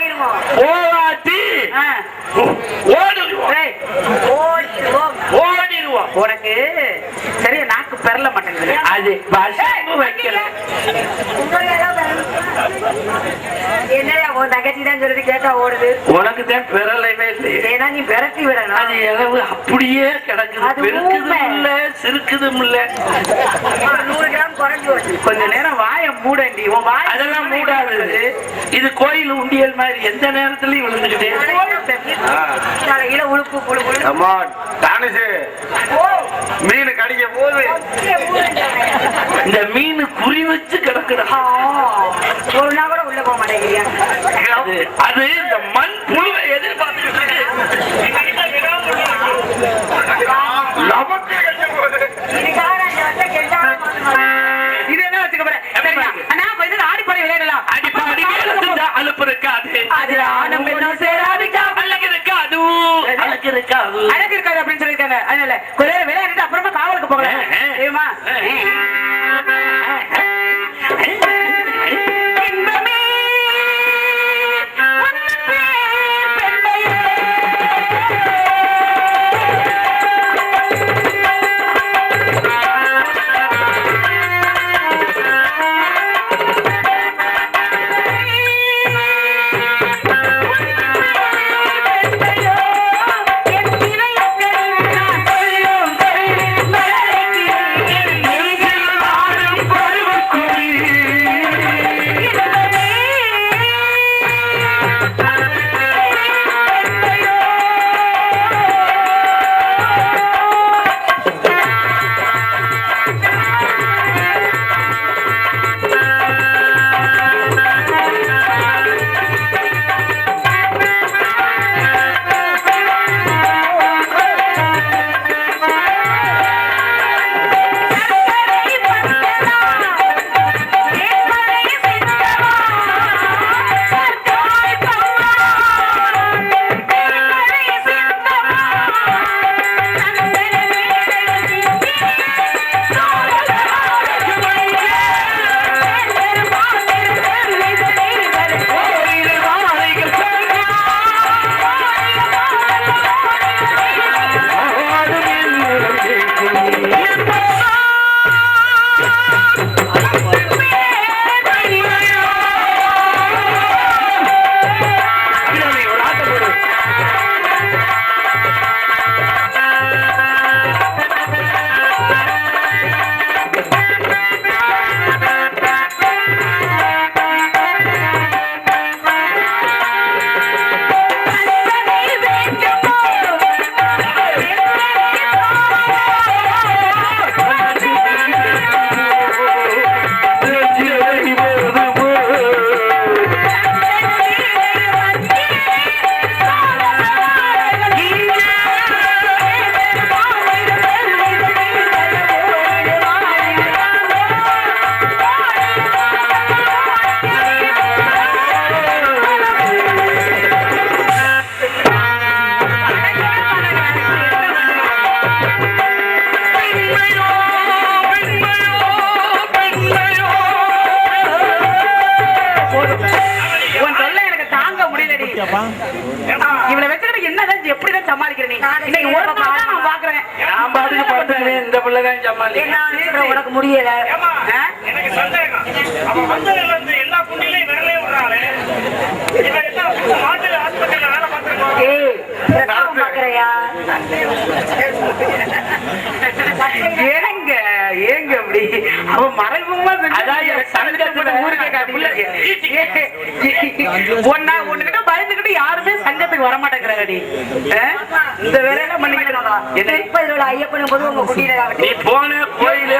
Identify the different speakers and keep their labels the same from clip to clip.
Speaker 1: போயிருவோம்.
Speaker 2: போவாட்டி ஓடிடுவோம்.
Speaker 1: உனக்கு சரி நாக்கு பெறல மாட்டேங்குது.
Speaker 2: அது பசங்க வைக்கல.
Speaker 1: என்னையா உன் தங்கச்சி தான் சொல்றது கேட்டா ஓடுது.
Speaker 2: உனக்கு தான் பெறலைவே இல்லை.
Speaker 1: ஏன்னா நீ பெறட்டி விடணும்.
Speaker 2: அது எவ்வளவு அப்படியே கிடக்குது. பெருக்குதும் இல்ல சிறுக்குதும் இல்ல.
Speaker 1: 100 கிராம் குறைஞ்சு போச்சு.
Speaker 2: கொஞ்ச நேரம் வாய மூடண்டி. உன் வாய் அதெல்லாம் மூடாது. இது கோயில் உண்டியல் மாதிரி எந்த நேரத்திலயும் விழுந்துக்கிட்டே
Speaker 1: தலையில உழுப்பு புழு
Speaker 2: மீன் கடிக்க போது இந்த மீன் குறி வச்சு கிடக்குறா.
Speaker 1: ஒரு நாள் கூட உள்ள போக மாட்டேங்கிறியா?
Speaker 2: அது இந்த மண் புழுவை எதிர்பார்த்துக்கிட்டு
Speaker 1: இது என்ன வச்சுக்க போறேன். அண்ணா கொஞ்ச நேரம் ஆடிப்பாடி விளையாடலாம்.
Speaker 2: அடிப்பாடி அலுப்பு இருக்காது.
Speaker 1: அது ஆணும் பெண்ணும் சேராதுக்கா.
Speaker 2: அழகு இருக்காது. அழகு இருக்காது.
Speaker 1: அழகு இருக்காது அப்படின்னு சொல்லியிருக்காங்க. அதனால கொஞ்ச நேரம் விளையாடிட்டு அப்புறமா காவலுக்கு போகலாம். தெரியுமா? இவனை வச்சுக்கிட்டு என்னதான் எப்படிதான் சமாளிக்கிறேன்? நான் பாக்குறேன்.
Speaker 2: நான் பாட்டுக்கு பார்த்தேன். இந்த பிள்ளைதான் சமாளிக்கிறேன்.
Speaker 1: உனக்கு முடியல.
Speaker 3: எனக்கு சந்தேகம். அவன் வந்ததுல இருந்து எல்லா புண்ணிலையும் விரலே விடுறாளே. இவன் என்ன மாட்டு ஆஸ்பத்திரியில வேலை பார்த்துருக்கோம்.
Speaker 1: பாக்குறையா?
Speaker 2: ஏங்க ஏங்க அப்படி அவன் மறைமுகமா ஒண்ணுகிட்ட பயந்துகிட்டு யாருமே சங்கத்துக்கு வர மாட்டேங்கிறாடி. இந்த வேலையில பண்ணிக்கிட்டு
Speaker 1: ஐயப்பனும் போது உங்க குட்டியில
Speaker 2: நீ போன கோயிலே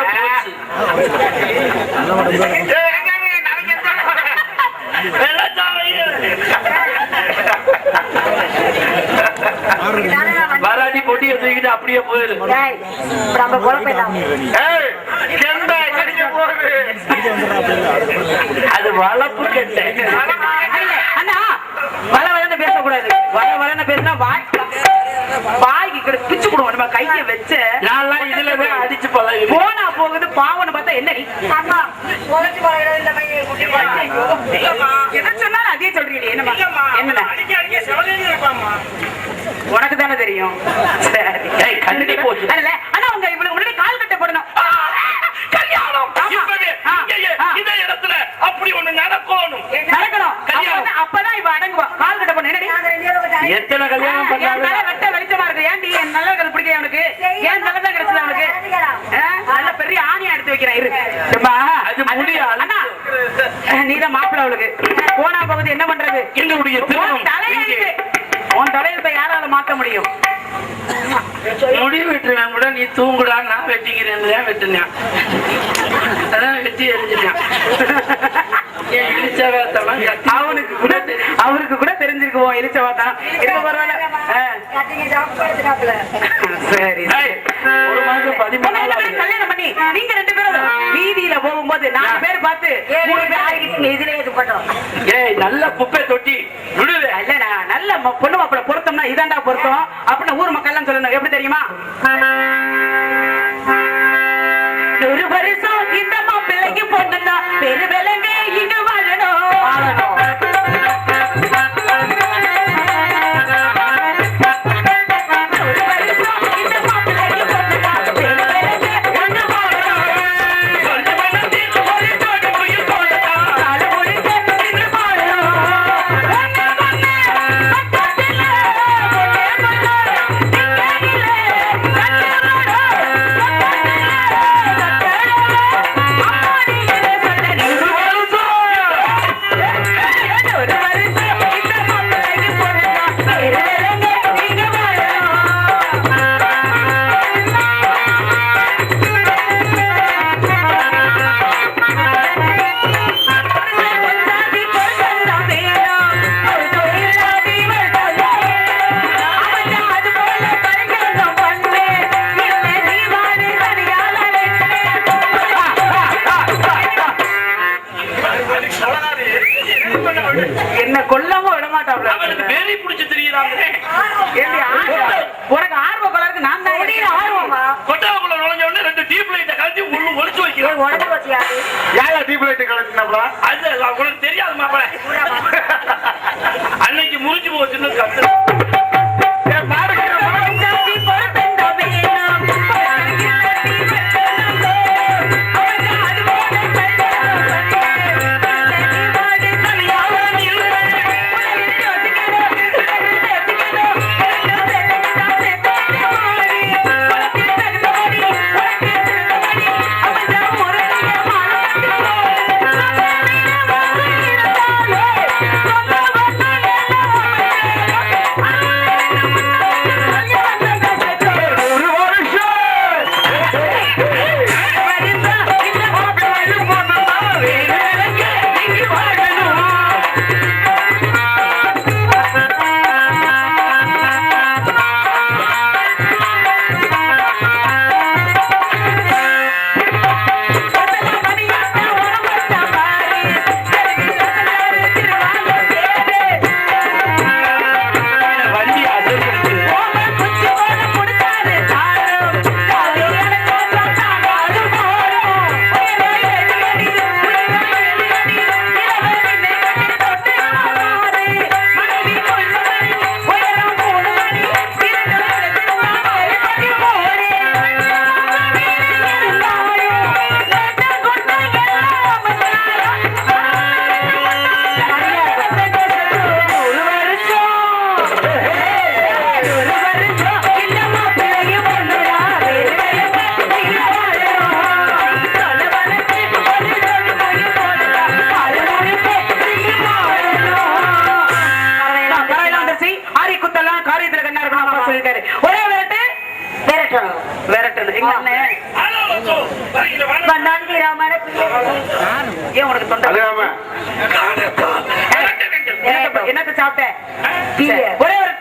Speaker 2: வராடி பொட்டியை தூக்கிட்டு அப்படியே போயிரு. அது வளர்ப்பு கெட்ட.
Speaker 1: அண்ணா வள வளன்னு பேசக்கூடாது. வள வளன்னு பேசினா வாய்க்கு பிச்சு கொடுவோம். நம்ம கை கைய வச்ச
Speaker 2: நான் இதுல போய் அடிச்சு பழகி
Speaker 1: போனா போகுது பாவன்னு பார்த்தா என்ன நீ எதை சொன்னாலும் அதே சொல்றீங்க என்னமா என்ன
Speaker 3: அடிக்க அடிக்க செவனேன்னு இருப்பாம்மா.
Speaker 1: உனக்கு தானே தெரியும் சரி
Speaker 2: கண்ணுக்கு போச்சு
Speaker 1: ஆனா உங்க இவளுக்கு முன்னாடி கால் கட்ட போடணும்
Speaker 2: கல்யாணம்
Speaker 1: ஆமா.
Speaker 2: இப்பவே இங்கேயே, இதே இடத்துல அப்படி ஒண்ணு நடக்கணும்
Speaker 1: நடக்கணும்
Speaker 2: கல்யாணம்.
Speaker 1: அப்பதான் இவ அடங்குவா கால் கட்ட போடணும் என்னடி
Speaker 2: எத்தனை கல்யாணம்
Speaker 1: என்
Speaker 2: பண்ணாலும்
Speaker 1: தலை வெட்ட வெளிச்சமா இருக்கு ஏன்டி என் நல்ல கல் பிடிக்க அவனுக்கு ஏன் தலை தான் கிடைச்சது அவனுக்கு நல்ல பெரிய ஆணியா எடுத்து வைக்கிறேன் இரு சும்மா
Speaker 2: அது முடியாது.
Speaker 1: அண்ணா நீதான் மாப்பிள்ள அவளுக்கு போனா பகுதி என்ன பண்றது
Speaker 2: எங்களுடைய திருமணம்
Speaker 1: உன் தலையெழுத்து உன் தலையெழுத்தை யாரால மாத்த முடியும்
Speaker 2: முடி வெட்டுவேன் கூட நீ தூங்குடா நான் வெட்டிக்கிறேன் வெட்டினேன் அதான் வெட்டி எரிஞ்சிட்டேன்
Speaker 1: அவருக்கு கூட தெரிஞ்சிருக்குவோம் இழிச்சவாதான் இருக்க பரவாயில்ல சரி
Speaker 2: ஒரு மாதம் 14
Speaker 1: கல்யாணம் பண்ணி நீங்க 2 பேரும் வீதியில போகும்போது 4 பேர் பார்த்து 3 பேர் ஆகிட்டு இதுல இது பண்றோம்
Speaker 2: ஏய் நல்ல குப்பை தொட்டி விடுவே
Speaker 1: இல்ல நல்ல பொண்ணு மாப்பிள்ள பொருத்தம்னா இதாண்டா பொருத்தம் அப்படின்னு ஊர் மக்கள் எல்லாம் சொல்லணும் எப்படி தெரியுமா ஒரு வருஷம் இந்த மாப்பிள்ளைக்கு பொண்ணுன்னா பெரு விலங்க இங்க வாழணும் என்ன கொல்லாம விட மாட்டாப்ல
Speaker 2: அவனுக்கு வேலை பிடிச்சு தெரியுறாங்க
Speaker 1: உனக்கு ஆர்வ கொள்ளருக்கு நான் தான் ஆர்வமா
Speaker 2: கொட்டாவுக்குள்ள நுழைஞ்ச உடனே 2 டீப் லைட்டை கழட்டி உள்ள ஒளிச்சு வைக்கிறேன்
Speaker 1: உடம்பு வச்சியாது
Speaker 4: யாரா டீப் லைட் கலந்துனாப்ல
Speaker 2: அது உங்களுக்கு தெரியாது மாப்பிள அன்னைக்கு முறிஞ்சு போச்சுன்னு கத்து
Speaker 1: என்னத்த சாப்பிட்ட ஒரே ஒரு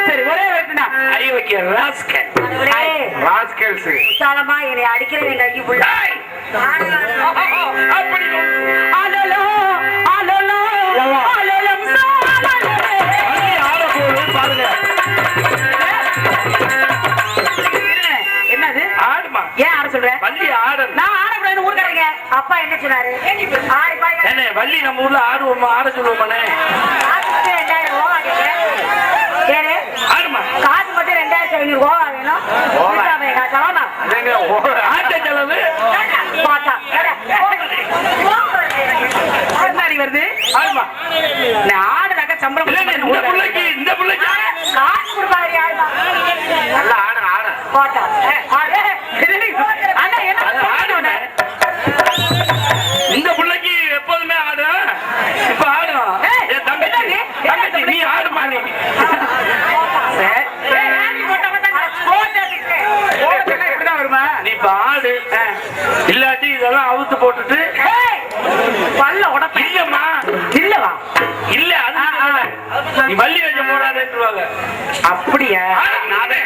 Speaker 1: சரி ஒரே ஒருத்தனா
Speaker 2: ஐயோக்கிய ராஸ்கல்
Speaker 4: ராஸ்கல்ஸ்
Speaker 1: சாலமா என்னை அடிக்கிறேன் கையை புள்ள
Speaker 2: அப்படி
Speaker 1: ஆலோலோ ஆலோலோ ஆலோலம் சாலலே
Speaker 2: ஆள போடு பாருங்க
Speaker 5: அப்பா என்ன சொன்னாரு? ஆடு பாய்
Speaker 2: என்ன வள்ளி நம்ம ஊர்ல ஆடுவோமா, ஆட சொல்லுவோமானே?
Speaker 5: காசு 2000 ரூபா கேட்கிறேன். ஏறு
Speaker 2: ஆடுமா?
Speaker 5: காசு மட்டும் 2500 ரூபா வேணும்.
Speaker 2: ஆட்ட செலவு
Speaker 1: முன்னாடி வருது.
Speaker 2: ஆடுமா?
Speaker 1: நான் ஆடுனாக்க சம்பளம்
Speaker 2: இல்ல, இந்த பிள்ளைக்கு
Speaker 5: காசு கொடுப்பாரு ஆடுமா
Speaker 4: நல்லா ஆட ஆட
Speaker 5: போட்டா
Speaker 1: அண்ணா என்ன
Speaker 2: அது ஆடுவேன். இந்த பிள்ளைக்கு எப்போதுமே ஆடும். இப்ப ஆடும். என் தங்கச்சி நீ ஆடுமா? நீ
Speaker 1: எப்படிதான் வருமா?
Speaker 2: நீ இப்ப ஆடு. இல்லாட்டி இதெல்லாம் அவுத்து போட்டுட்டு
Speaker 1: பல்ல உடப்ப
Speaker 2: இல்லம்மா
Speaker 1: இல்லவா?
Speaker 2: இல்ல அது சொல்லல. நீ வள்ளி வச்ச போடாதேன்றுவாங்க.
Speaker 1: அப்படியா?
Speaker 2: நானே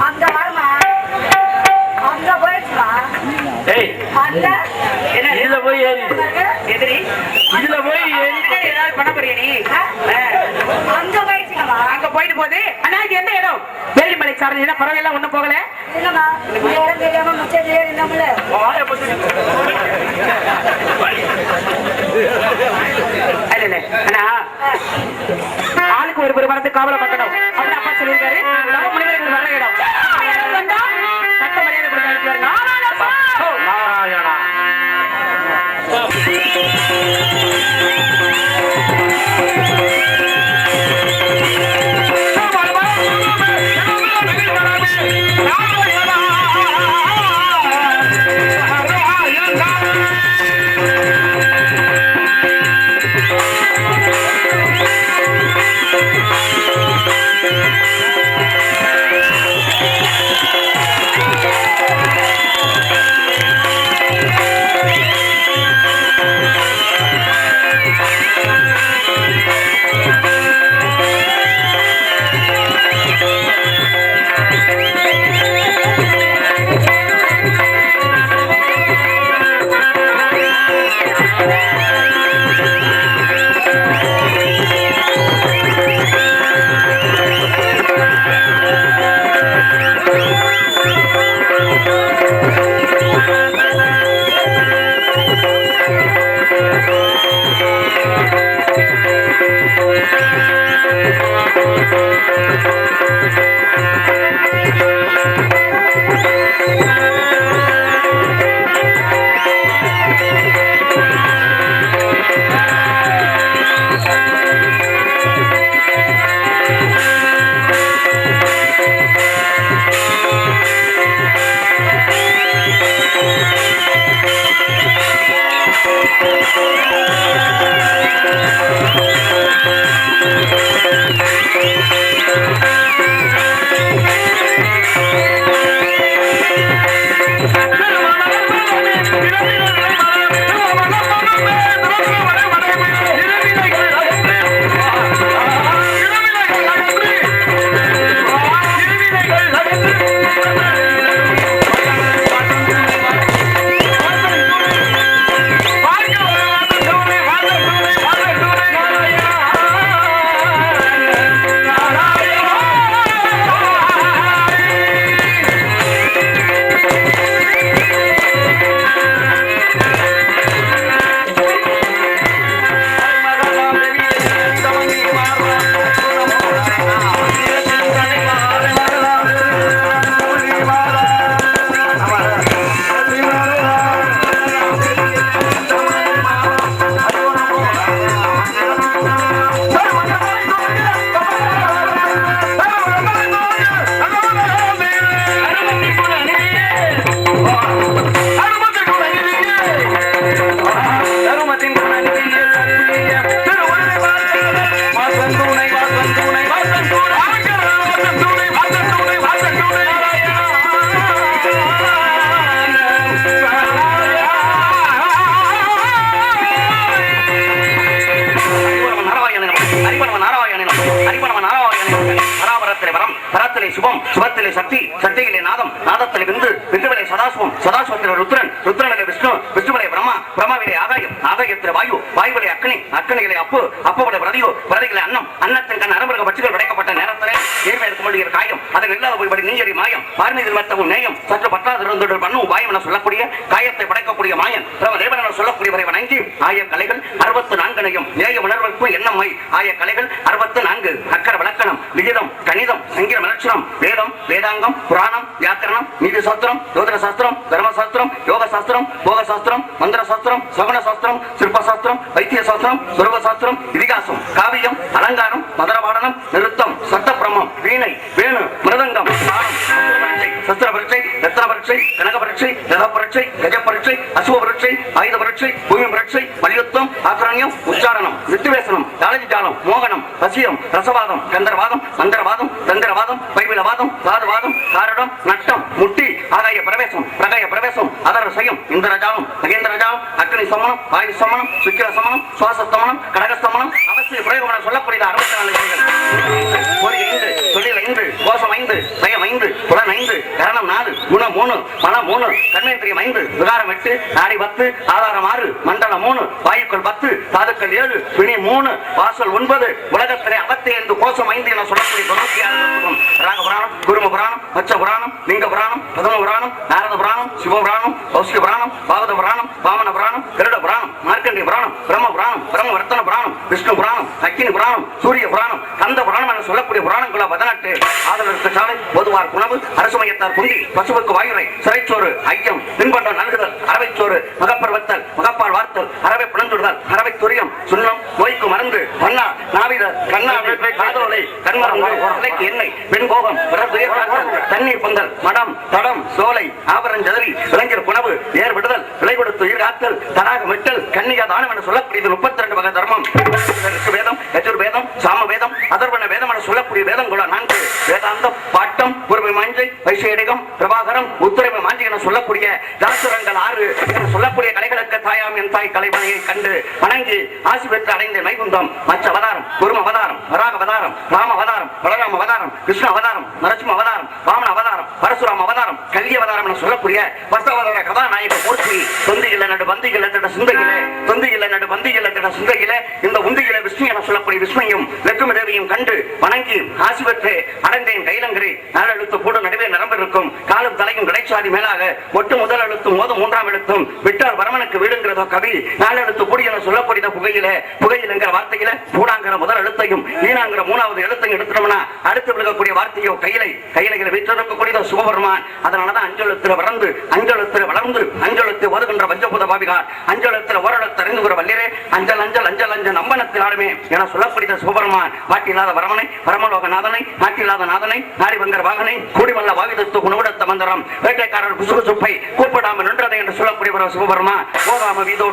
Speaker 5: அங்க வரமா அங்க போயிடுச்சுமா அங்க
Speaker 2: இதுல போய் ஏறி
Speaker 1: எதிரி
Speaker 2: இதுல போய் ஏறி
Speaker 1: ஏதாவது பண்ண போறிய நீ?
Speaker 5: அங்க போயிடுச்சுமா
Speaker 1: அங்க போயிட்டு போகுது. அண்ணா இது எந்த இடம்? வேலிமலை சாரல். என்ன பறவைலாம் ஒண்ணும் போகல?
Speaker 5: இல்லமா நேரம் தெரியாம முச்சது நம்மள
Speaker 1: இல்ல அண்ணா, ஆளுக்கு ஒரு மரத்து காவல பார்க்கணும் அப்படின்னு அப்பா சொல்லியிருக்காரு. நம்ம மனிதர்கள் வர இடம் வந்தா சட்ட மரியாதை கொடுக்க
Speaker 4: நாராயணா நாதத்திலே சக்தி, சக்தியிலே நாதம், நாதத்திலே விந்து, விந்துவிலே சதாசிவம், சதாசிவத்திலே ருத்ரன், ருத்ரனிலே விஷ்ணு, விஷ்ணுவிலே பிரம்மா, பிரம்மாவிலே ஆகாயம், ஆகாயத்திலே வாயு, வாயுவிலே அக்னி, அக்னியிலே அப்பு, அப்புவிலே பிரதியோ, பிரதிகளே அன்னம், அன்னத்தின் கண் அரம்புக பட்சிகள் படைக்கப்பட்ட நேரத்திலே ஏர்மை இருக்கும்படிய காயம், அதன் இல்லாத போய்படி நீயறி மாயம், பார்மீதில் மத்தவும் நேயம், சற்று பற்றாதிருந்தொரு பண்ணும் வாயம் என சொல்லக்கூடிய காயத்தை படைக்கக்கூடிய மாயன், பிரமதேவன் என சொல்லக்கூடியவரை வணங்கி ஆய கலைகள் 64 நேய உணர்வுக்கும் எண்ணம்மை ஆய கலைகள் 64 அக்கர விளக்கணம், விகிதம், கணிதம், சங்கீத மலட்சணம், வேதம், வேதாங்கம், புராணம், வியாக்கரணம், நீதி சாஸ்திரம், ஜோதிட சாஸ்திரம், தர்ம சாஸ்திரம், யோக சாஸ்திரம், போக சாஸ்திரம், மந்திர சாஸ்திரம், சகுன சாஸ்திரம், சிற்ப சாஸ்திரம், வைத்திய சாஸ்திரம், சுரூப சாஸ்திரம், இதிகாசம், காவியம், அலங்காரம், மதரபாடனம், நிருத்தம், சத்த பிரம்மம், வீணை, வேணு, மிருதங்கம், சஸ்திர பரீட்சை, ரத்ன பரீட்சை, கனக பரீட்சை, ரத பரீட்சை, கஜ பரீட்சை, அசுவ பரீட்சை, ஆயுத பரீட்சை, பூமி பரீட்சை, மல்யுத்தம், ஆக்ராணியம், உச்சாரணம், வித்துவேசனம், தாளஜாலம், மோகனம், வசியம், ரசவாதம், கந்தரவாதம், மந்திரவாதம், தந்திரவாதம், பைபிலவாதம், சாதுவாதம், காரடம், நட்டம், முட்டி, ஆகாய பிரவேசம், பிரகாய பிரவேசம், அதர சயம், இந்திரஜாலம், மகேந்திரஜாலம், அக்னி சமனம், வாயு சமனம், சுக்கிர சமனம், சுவாச சமனம், கடக சமனம், அவசிய பிரயோகம் என சொல்லக்கூடிய 64 ஒரு 5, தொழில் 5, கோஷம் 5, பயம் 5, புலன் 5, கரணம் 4, குணம் 3, மனம் 3, கர்மேந்திரியம் 5, விகாரம் 8, நாடி 10, ஆதாரம் 6, மண்டலம் 3, வாயுக்கள் 10, தாதுக்கள் 7, பிணி 3, வாசல் 9, உலகத்திலே 55 கோஷம் 5 என சொல்லக்கூடிய 96 ராக புராணம், குரும புராணம், மச்ச புராணம், லிங்க புராணம், பதம புராணம், நாரத புராணம், சிவ புராணம், கௌசிக புராணம், பாவத புராணம், வாமன புராணம், கருட புராணம், மார்க்கண்டி புராணம், பிரம்ம புராணம், பிரம்ம வர்த்தன புராணம், விஷ்ணு புராணம், அக்கினி புராணம், சூரிய புராணம், கந்த புராணம் என சொல்லக்கூடிய புராணங்கள 18 ஆதலருக்கு சாலை, பொதுவார் உணவு, அரசு மையத்தார் குண்டி, பசுவுக்கு வாயுரை, சிறைச்சோறு, ஐயம், தின்பண்டம் நல்குதல், அரவைச்சோறு, மகப்பர்வத்தல், மகப்பால் வார்த்தல், அரவை பிணந்துடுதல், அரவை துரியம், சுண்ணம், நோய்க்கு மருந்து, வண்ணா, நாவிதர், கண்ணாவி, காதோலை, கண்மரம், தலைக்கு எண்ணெய், வெண்போகம், தண்ணீர் பந்தல், மடம், தடம், சோலை, ஆபரஞ்சதலி, விளைஞர் உணவு, ஏர் விடுதல், விலை கொடுத்து உயிர் காத்தல், தடாக மெட்டல், கன்னிகா தானம் என சொல்லக்கூடியது 32 வகை தர்மம். வேதம், யஜுர்வேதம், சாம வேதம், அதர்வண வேதம் என சொல்லக்கூடிய வேதங்கள 4, வேதாந்தம், பாட்டம், பூர்வ மாஞ்சை, வைசேடிகம், பிரபாகரம், உத்திரம மாஞ்சை என சொல்லக்கூடிய தாசுரங்கள் 6 என சொல்லக்கூடிய கலைகளுக்கு தாயாம் என் தாய் கலைமனையை கண்டு வணங்கி ஆசி பெற்று அடைந்த மைகுந்தம், மச்ச அவதாரம், குரும அவதாரம், வராக அவதாரம், ராம அவதாரம், பலராம அவதாரம், கிருஷ்ண அவதாரம், நரசிம்ம அவதாரம், வாமன அவதாரம், பரசுராம அவதாரம், கல்வி அவதாரம் என சொல்லக்கூடிய பசவதார கதாநாயக மூர்த்தி, தொந்தியில நடு பந்தியில திட சிந்தையில, தொந்தியில நடு பந்தியில திட சிந்தையில, இந்த உந்தியில விஷ்ணு என சொல்லக்கூடிய விஷ்ணுவையும் லட்சுமி தேவியும் கண்டு வணங்கி ஆசி பெற்று அடைந்தேன் கைலங்கிரி. நாலெழுத்து கூடும் நடுவே நரம்பு இருக்கும், காலும் தலையும் கிடைச்சாதி மேலாக ஒட்டு முதல் எழுத்தும் மோதும் 3ஆம் எழுத்தும் விட்டால் வரமனுக்கு வீடுங்கிறதோ கவி. நாலெழுத்து கூடி என சொல்லக்கூடிய புகையிலங்கிற வார்த்தையில பூடாங்கிற முதல் எழுத்தையும் ஈனாங்கிற 3ஆவது எழுத்தையும் எடுத்துட்டோம்னா அடுத்து விழுகக்கூடிய வார்த்தையோ கையில வீட்டிருக்கக்கூடியதோ சிவபெருமான். அதனாலதான் அஞ்செழுத்துல வளர்ந்து அஞ்செழுத்து வருகின்ற பஞ்சபூத பாவிகார், அஞ்செழுத்துல ஓரெழுத்து அறிந்துகிற வல்லிரே, அஞ்சல் அஞ்சல் அஞ்சல் அஞ்சல் நம்பனத்தில் ஆடுமே என சொல்லக்கூடிய சிவபெருமான். வாட்டில்லாத வரமனை, வரமலோகநாதனை, நாட்டில்லாத நாதனை, நாடிவங்கர் வாகனை, கூடிவல்ல வாவிதத்து குணவிடத்த மந்திரம், வேட்டைக்காரர் குசுகு சுப்பை கூப்பிடாமல் நின்றதை என்று சொல்லக்கூடிய சிவபெருமான். போகாம வீதோ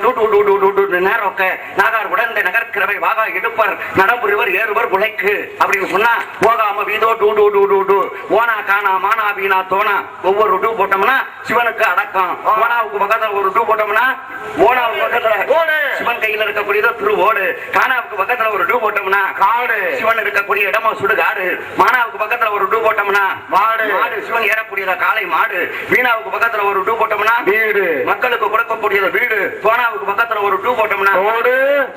Speaker 4: நேரோக்க நாகார் உடந்தை நகர்க்கிறவை வாகா எடுப்பர் நடம்புரிவர் ஏறுவர் உழைக்கு அப்படின்னு சொன்னா போகாம வீதோ ஓனா காணா மானா வீணா தோனா ஒவ்வொரு டூ போட்டோம்னா சிவனுக்கு அடக்கம். ஓனாவுக்கு பக்கத்துல ஒரு டூ போட்டோம்னா ஓனாவுக்கு பக்கத்துல சிவன் கையில இருக்கக்கூடியதோ திருவோடு, கானாவுக்கு பக்கத்துல ஒரு டூ போட்டோம்னா காடு, சிவன் இருக்கக்கூடிய இடமோ சுடுகாடு, மானாவுக்கு பக்கத்துல ஒரு டூ போட்டோம்னா மாடு, சிவன் ஏறக்கூடியத காளை மாடு, வீணாவுக்கு பக்கத்துல ஒரு டூ போட்டோம்னா வீடு, மக்களுக்கு கொடுக்கக்கூடியது வீடு, தோனாவுக்கு பக்கத்துல ஒரு டூ போட்டோம்னா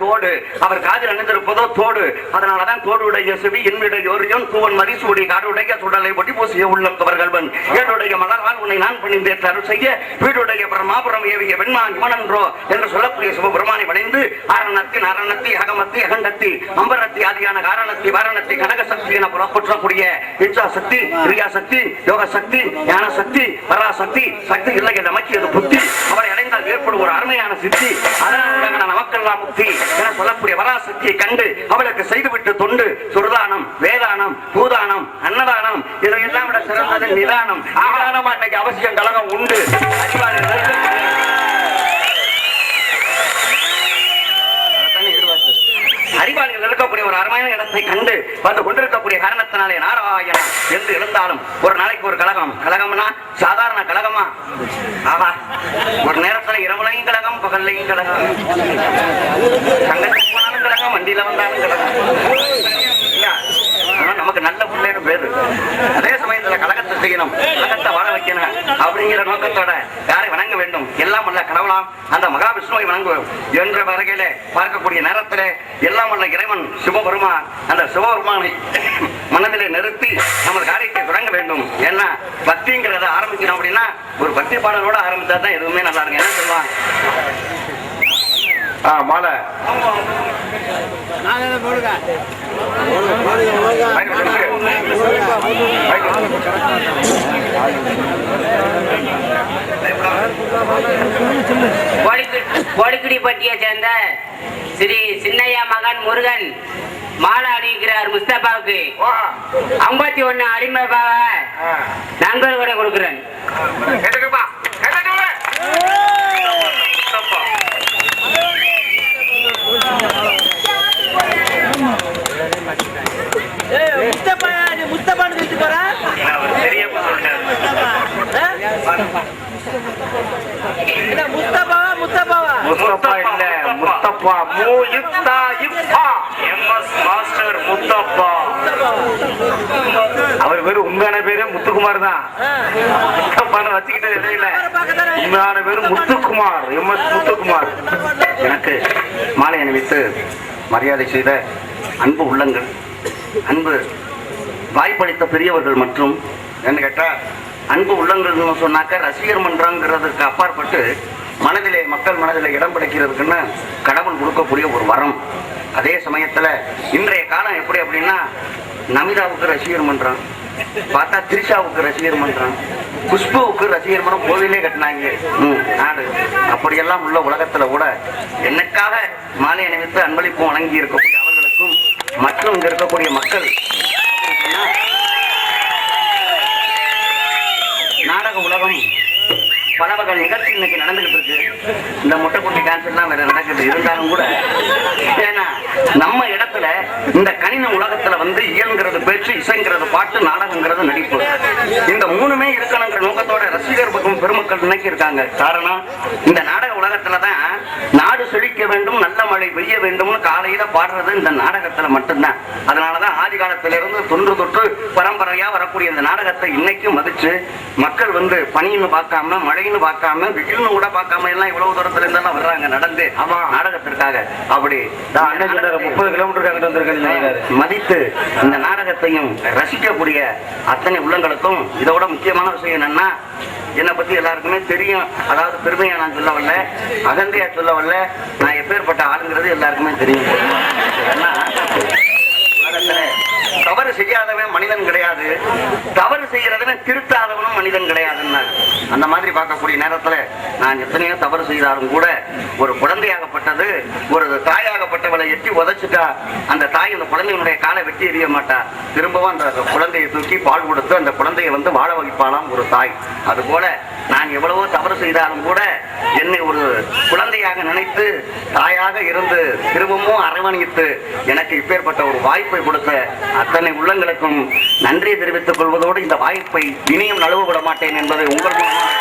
Speaker 4: தோடு, அவர் காதில் அணிந்திருப்பதோ தோடு. அதனாலதான் தோடுடைய செவி என்னுடைய தூவன் மதிசூடி காடுடைய சுடலை பொட்டி பூசிய உள்ளம் கவர்கள்வன் என்னுடைய மலரால் உன்னை நான் பணிந்தேற்று அருள் செய்ய வீடுடைய பிரமாபுரம் ஏவிய வெண்மான் இவனன்றோ என்று சொல்லக்கூடிய சிவபெருமானை வளைந்து ஆரணத்தி நாரணத்தி அகமத்தி அகண்டத்தி அம்பரத்தி ஆதியான காரணத்தி வாரணத்தி கனக சக்தி என புறப்பற்றக்கூடிய இச்சா சக்தி, கிரியா சக்தி, யோக சக்தி, ஞான சக்தி, பராசக்தி, சக்தி இல்லை என்ற மக்கியது புத்தி அவரை அடைந்தால் ஏற்படும் ஒரு அருமையான சித்தி. அதனால் நமக்கெல்லாம் முக்தி என சொல்லக்கூடிய பராசக்தியை கண்டு அவளுக்கு செய்துவிட்டு தொண்டு, சுரதானம், வேதானம், பூதானம், அன்னதானம் இதையெல்லாம் விட சிறந்தது நிதானம். நிதானமா இன்னைக்கு அவசியம் கழகம் உண்டு. அறிவாளிகள் இருக்கக்கூடிய ஒரு அருமையான இடத்தை கண்டு வந்து கொண்டிருக்கக்கூடிய காரணத்தினாலே நாராயணா என்று எழுந்தாலும் ஒரு நாளைக்கு ஒரு கழகம்னா சாதாரண கழகமா? ஆஹா, ஒரு நேரத்துல இரவுலையும் கழகம், பகல்லையும் கழகம், சங்கத்துக்கு போனாலும் கழகம், வண்டியில வந்தாலும் கழகம். நமக்கு நல்ல பிள்ளைன்னு பேரு. அதே சமயத்துல கழகத்தை செய்யணும், கழகத்தை வாழ வைக்கணும் அப்படிங்கிற நோக்கத்தோட யாரை வணங்க வேண்டும்? எல்லாம் வல்ல கடவுளாம் அந்த மகாவிஷ்ணுவை வணங்குவோம் என்ற வகையில பார்க்கக்கூடிய நேரத்தில் எல்லாம் வல்ல இறைவன் சிவபெருமான் அந்த சிவபெருமானை மனதிலே நிறுத்தி நம்ம காரியத்தை தொடங்க வேண்டும். ஏன்னா பக்திங்கிறத ஆரம்பிக்கணும் அப்படின்னா ஒரு பக்தி பாடலோட ஆரம்பிச்சா தான் எதுவுமே நல்லா இருக்கு. என்ன சொல்லுவான்? மாலை
Speaker 1: கோடிக்குடிப்பட்டியை சேர்ந்த ஸ்ரீ சின்னையா மகன் முருகன் மாலை அணிவிக்கிறார் முஸ்தபாவுக்கு 51 அடிமைபாவ நண்பர் கூட கொடுக்கிறேன்.
Speaker 2: முஸ்தபான்னு சொல்லிட்டு போற முஸ்தபாவா முஸ்தபாவா
Speaker 3: முஸ்தபா இல்ல, முஸ்தபா மூயுக்தா யுக்தா எம்எஸ் மாஸ்டர் முஸ்தபா. அவர் பேரு உண்மையான பேரு முத்துக்குமார் தான். முஸ்தபான்னு வச்சுக்கிட்டது இல்ல, உண்மையான பேரு முத்துக்குமார், எம்எஸ் முத்துக்குமார்.
Speaker 4: எனக்கு மாலை அணிவித்து மரியாதை செய்த அன்பு உள்ளங்கள், அன்பு வாய்ப்பளித்த பெரியவர்கள் மற்றும் என்ன கேட்டா அன்பு உள்ளங்கள் சொன்னாக்க ரசிகர் மன்றங்கிறதுக்கு அப்பாற்பட்டு மனதிலே மக்கள் மனதிலே இடம் பிடிக்கிறதுக்குன்னு கடவுள் கொடுக்கக்கூடிய ஒரு வரம். அதே சமயத்துல இன்றைய காலம் எப்படி அப்படின்னா நமிதாவுக்கு ரசிகர் மன்றம், பார்த்தா திரிஷாவுக்கு ரசிகர் மன்றம், குஷ்புவுக்கு ரசிகர் மன்றம் கோவிலே கட்டினாங்க நாடு. அப்படியெல்லாம் உள்ள உலகத்துல கூட என்னக்காக மாலை அணிவித்து அன்பளிப்பு வழங்கி இருக்கக்கூடிய அவர்களுக்கும் மற்றும் இங்க இருக்கக்கூடிய மக்கள் நாடக உலகம் பல வகை நிகழ்ச்சி இன்னைக்கு நடந்துகிட்டு இருக்கு. இந்த முட்டைக்குட்டி கான்செப்ட்லாம் வேற நடக்குது. இருந்தாலும் கூட ஏன்னா நம்ம இடத்துல இந்த கணின உலகத்துல வந்து இயல்கிறது பேச்சு, இசைங்கிறது பாட்டு, நாடகங்கிறது நடிப்பு, இந்த மூணுமே இருக்கணுங்கிற நோக்கத்தோட ரசிகர் பக்கம் பெருமக்கள் நினைக்கி இருக்காங்க. காரணம் இந்த நாடக உலகத்துலதான் நாடு செழிக்க வேண்டும், நல்ல மழை பெய்ய வேண்டும்னு காலையில பாடுறது இந்த நாடகத்துல மட்டும்தான். அதனாலதான் ஆதி காலத்திலிருந்து தொன்று தொற்று பரம்பரையா வரக்கூடிய இந்த நாடகத்தை இன்னைக்கும் மதிச்சு மக்கள் வந்து பனின்னு பார்க்காம மழை பார்க்காம வெயில்னு கூட பார்க்காம எல்லாம் இவ்வளவு தூரத்துல இருந்தாலும் வர்றாங்க நடந்து நாடகத்திற்காக. அப்படி
Speaker 3: 30 கிலோமீட்டர்
Speaker 4: மதித்து இந்த நாடகத்தையும் ரசிக்கக்கூடிய அத்தனை உள்ளங்களுக்கும் இதோட முக்கியமான விஷயம் என்னன்னா என்னை பத்தி எல்லாருக்குமே தெரியும். அதாவது பெருமையா நான் சொல்ல வரல, அகந்தையா சொல்ல வரல, நான் எப்பேற்பட்ட ஆளுங்கிறது எல்லாருக்குமே தெரியும். ஏன்னா தவறு செய்யாதவன் மனிதன் கிடையாது, தவறு செய்யறதுன்னு திருத்தாதவனும் மனிதன் கிடையாதுன்னு அந்த மாதிரி பார்க்கக்கூடிய நேரத்துல நான் எத்தனையோ தவறு செய்தாலும் கூட ஒரு குழந்தையாகப்பட்டது ஒரு தாயாகப்பட்டவளை எட்டி உதைச்சிட்டா அந்த தாய் அந்த குழந்தையினுடைய காலை வெட்டி எறிய மாட்டா, திரும்பவும் அந்த குழந்தையை தூக்கி பால் கொடுத்து அந்த குழந்தையை வந்து வாழ வைப்பாளாம் ஒரு தாய். அது போல நான் எவ்வளவோ தவறு செய்தாலும் கூட என்னை ஒரு குழந்தையாக நினைத்து தாயாக இருந்து திரும்பவும் அரவணைத்து எனக்கு இப்பேற்பட்ட ஒரு வாய்ப்பை கொடுத்த அத்தனை உள்ளங்களுக்கும் நன்றி தெரிவித்துக் கொள்வதோடு இந்த வாய்ப்பை இனியும் நழுவ விட மாட்டேன் என்பதை உங்கள் மூலமாக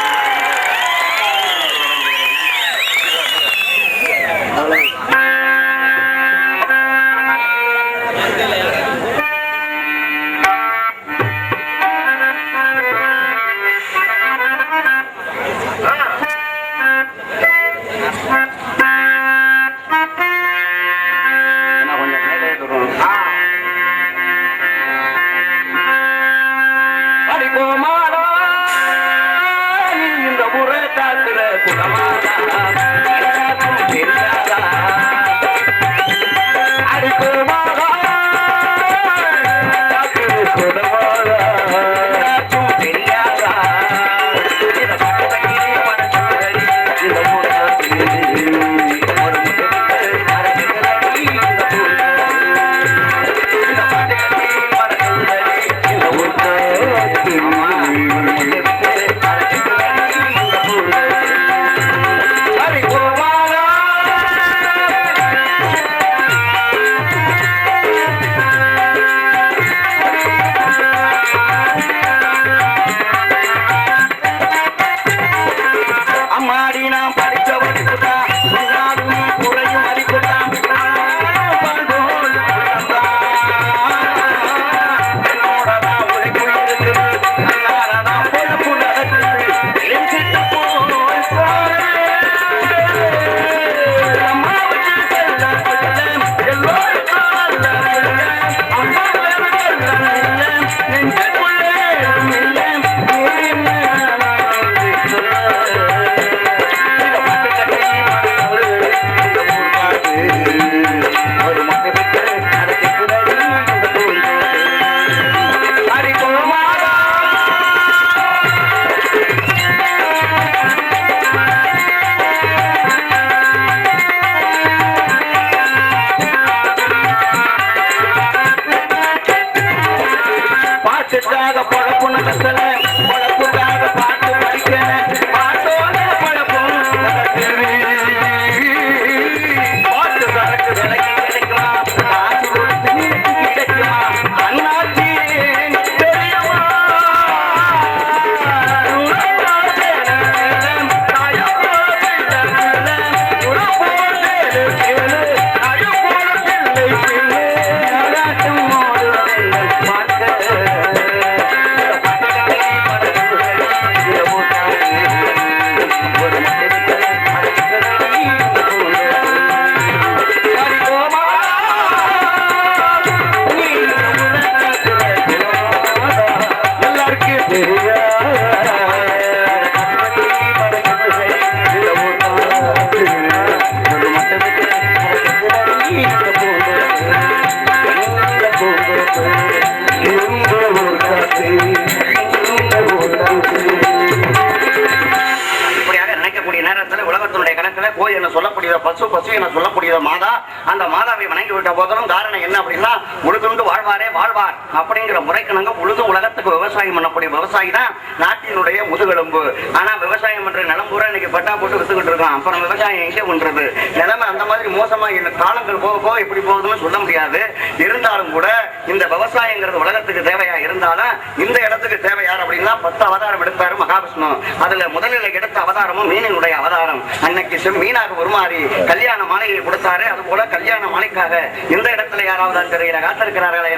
Speaker 4: சொல்லக்கூடிய பசு என சொல்லக்கூடிய மாதா, அந்த மாதாவை வணங்கி விட்ட போதிலும் காரணம் என்ன அப்படின்னா, உழுதுண்டு வாழ்வாரே வாழ்வார் அப்படிங்கிற முறைக்கணங்க உழுது உலகத்துக்கு விவசாயம் பண்ணக்கூடிய விவசாயி தான் நாட்டினுடைய முதுகெலும்பு. ஆனா விவசாயம் பண்ற நிலம் பூரா இன்னைக்கு பட்டா போட்டு வித்துக்கிட்டு இருக்கான். அப்புறம் விவசாயம் எங்கே பண்றது? நிலைமை அந்த மாதிரி மோசமா இந்த காலங்கள் போக போக எப்படி போகுதுன்னு சொல்ல முடியாது. இருந்தாலும் கூட இந்த விவசாயங்கிறது உலகத்துக்கு தேவையா இருந்தாலும் இந்த இடத்துக்கு தேவை யார் அப்படின்னா 10 அவதாரம் எடுத்தாரு மகாவிஷ்ணு. அதுல முதலில் எடுத்த அவதாரமும் மீனினுடைய அவதாரம். அன்னைக்கு மீனாக உருமாறி கல்யாண மாலையை கொடுத்தாரு. அது போல கல்யாண மாலைக்காக இந்த இடத்துல யாராவது தெரியல காத்திருக்கிறார்களே.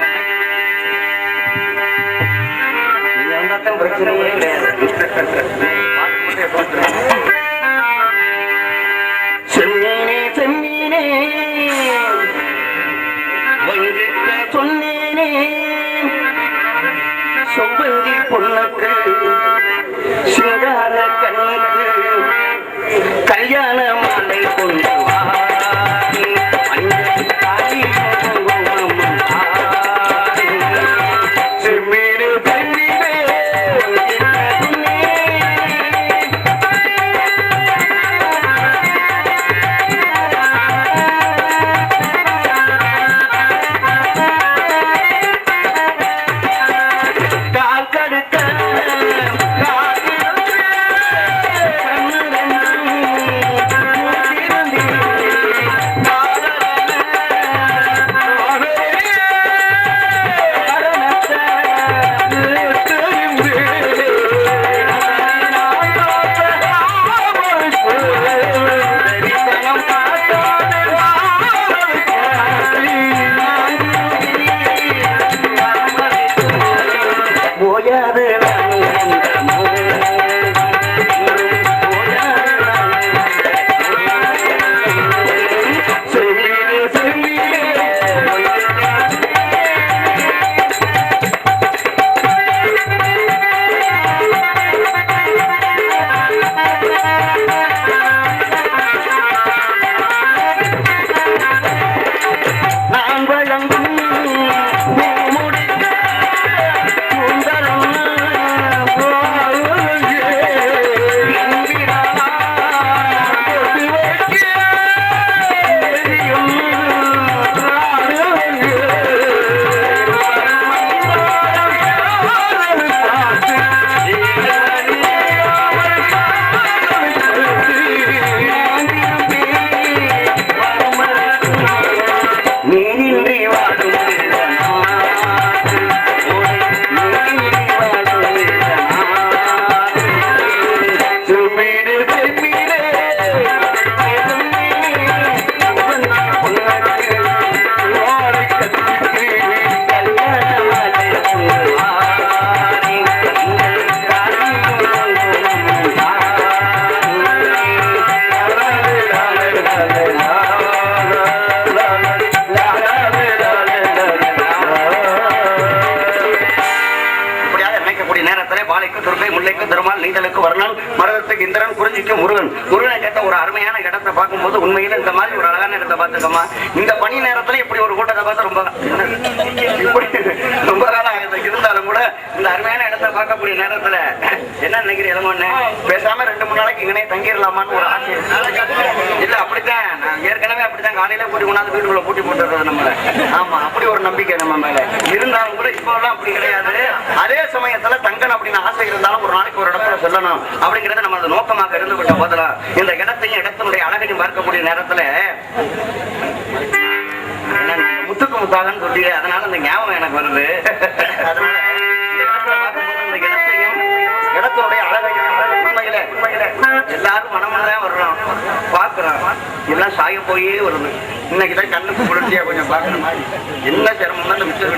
Speaker 4: பிரச்சனையே கிடையாது. செம்மீனே செம்மீனே சொன்னேனே சொம்பந்தி பொண்ணுக்கு சிங்கார கண்ணுக்கு கல்யாண மாலை கொண்டு இந்திரன் குறிஞ்சிக்கு முருகன் கேட்ட ஒரு அருமையான இடத்தை பார்க்கும்போது உண்மையில இந்த மாதிரி ஒரு அழகான இடத்தை பார்த்துக்கோமா. இந்த பனி நேரத்துல இப்படி ஒரு கூட்டத்தை பார்த்து ரொம்ப காலம் இருந்தாலும் கூட இந்த அருமையான இடத்தை பார்க்கக்கூடிய நேரத்துல என்ன நினைக்கிறீங்க? பேசாம 2-3 நாளைக்கு இங்கனே தங்கிடலாமான்னு ஒரு ஆசை. இல்ல அப்படித்தான், நான் ஏற்கனவே அப்படித்தான் காலையில கூட்டி கொண்டாந்து வீட்டுக்குள்ள பூட்டி போட்டுறது நம்மள. ஆமா, அப்படி ஒரு நம்பிக்கை நம்ம மேல இருந்தாலும் கூட இப்ப எல்லாம் அப்படி கிடையாது. அதே சமயத்துல தங்கன் அப்படின்னு ஆசை இருந்தாலும் ஒரு நாளைக்கு ஒரு இடத்துல சொல்லணும் அப்படிங்கறது நம்ம நோக்கமாக இருந்து விட்ட போதுல இந்த இடத்தையும் இடத்தினுடைய அழகையும் பார்க்கக்கூடிய நேரத்துல முத்துக்கு முத்தாகன்னு சொல்லி அதனால இந்த ஞாபகம் எனக்கு வருது. அதனால இந்த இடத்துல பார்க்கும்போது இந்த இடத்தையும் இடத்தினுடைய அழகையும் எல்லாரும் மனமனதான் வர்றோம் பாக்குறோம். எல்லாம் சாய போயே வருது. இன்னைக்குதான் கண்ணுக்கு குளிர்ச்சியா கொஞ்சம் பாக்குற மாதிரி என்ன சிரமம் அந்த மிச்சர்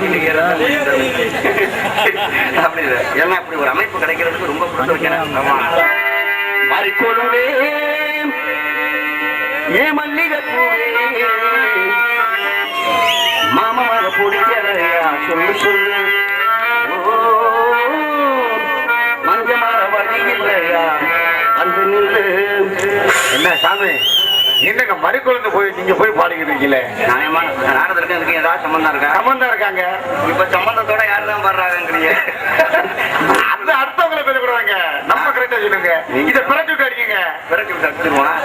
Speaker 4: அப்படி ஏன்னா அப்படி ஒரு அமைப்பு கிடைக்கிறதுக்கு ரொம்ப கொடுத்து வைக்கிறேன். மாறிக்கொள்வே ஏ மல்லிகை மாமர பொடியா சொல்லு சொல்லு மஞ்சமர வழி இல்லையா அந்த நில்லு. என்ன சாமி, என்னங்க மறுக்குழந்து போய் நீங்க போய் பாடிக்கிட்டு இருக்கீங்களே? நியாயமான நாடகத்துக்கு இதுக்கு ஏதாவது சம்பந்தம் இருக்கா? சம்பந்தம் இருக்காங்க. இப்ப சம்பந்தத்தோட யாருதான் பாடுறாங்க?
Speaker 6: அப்படிதான் அடுத்தவங்களை பேசக்கூடாதுங்க. நம்ம கரெக்டா சொல்லுங்க. இதை பிறகு விட்டு அடிக்கீங்க.
Speaker 4: விரட்டி விட்டு அடிச்சிருவான்.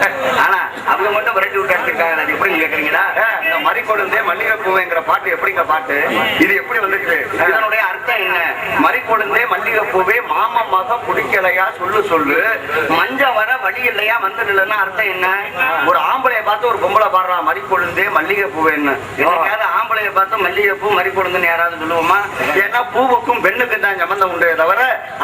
Speaker 4: ஆனா அவங்க மட்டும் விரட்டி விட்டு அடிச்சிருக்காங்க. அது எப்படி கேக்குறீங்களா? இந்த மறிக்கொழுந்தே மல்லிகைப்பூவேங்கிற பாட்டு எப்படிங்க பாட்டு? இது எப்படி வந்துருக்கு? இதனுடைய அர்த்தம் என்ன? மறிக்கொழுந்தே மல்லிகைப்பூவே மாமா மக பிடிக்கலையா சொல்லு சொல்லு, மஞ்ச வர வழி இல்லையா வந்து நில்லுன்னா அர்த்தம் என்ன? ஒரு ஆம்பளைய பார்த்து ஒரு பொம்பளை பாடுறான் மறிக்கொழுந்தே மல்லிகைப்பூவேன்னு. என்னைக்காவது ஆம்பளைய பார்த்து மல்லிகைப்பூ மறிக்கொழுந்துன்னு யாராவது சொல்லுவோமா? ஏன்னா பூவுக்கும் பெண்ணுக்கும் தான் சம்பந்தம் உண்டு தவிர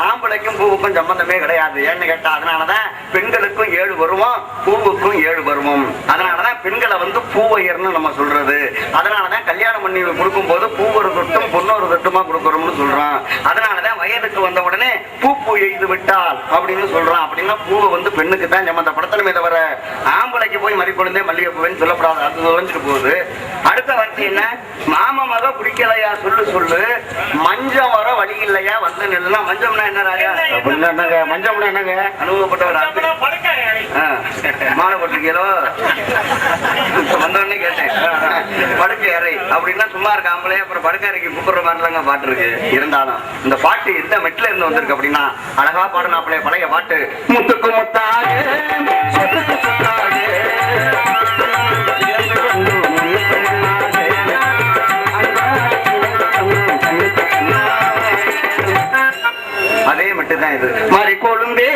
Speaker 4: ஆம்பளைக்கும் பூவுக்கும் சம்பந்தமே கிடையாது. ஏன்னு கேட்டா அதனாலதான் பெண்களுக்கும் 7 பருவம், பூவுக்கும் 7 பருவம். அதனாலதான் பெண்களை வந்து பூவையர்னு நம்ம சொல்றது. அதனாலதான் கல்யாணம் பண்ணி கொடுக்கும் போது பூவொரு தொட்டும் பொன்னொரு தொட்டுமா கொடுக்கறோம்னு சொல்றான். அதனாலதான் வயதுக்கு வந்த உடனே பூ எய்து விட்டால் அப்படின்னு சொல்றான். அப்படின்னா பூவை வந்து பெண்ணுக்கு தான் சம்பந்தப்படுத்தணுமே தவிர ஆம்பளைக்கு போய் மறிக்கொழுந்தே மல்லிகை பூவேன்னு சொல்லப்படாது. அது தொலைஞ்சிட்டு போகுது. அடுத்த வார்த்தை என்ன? மாமா மக பிடிக்கலையா சொல்லு சொல்லு, மஞ்சம் வர வழி இல்லையா வந்து நில்லுனா மஞ்சம்னா என்ன ராஜா?
Speaker 6: என்னங்க மஞ்சம்னா என்னங்க?
Speaker 4: அனுபவப்பட்டவர் மாலை போட்டிருக்கீங்களோ? வந்தோடனே கேட்டேன். படுக்கை அறை அப்படின்னா சும்மா இருக்க ஆம்பளை அப்புறம் படுக்கை அறைக்கு கூப்பிடுற மாதிரிலாங்க பாட்டு இருக்கு. இருந்தாலும் இந்த பாட்டு எந்த மெட்ல இருந்து வந்திருக்கு அப்படின்னா அழகா பாடுனாப்பிள்ளைய பழைய பாட்டு. முத்துக்கு முத்தாக சொத்துக்கு சொத்தாக அதே மட்டும் தான் இது. மாறி கொழும்பே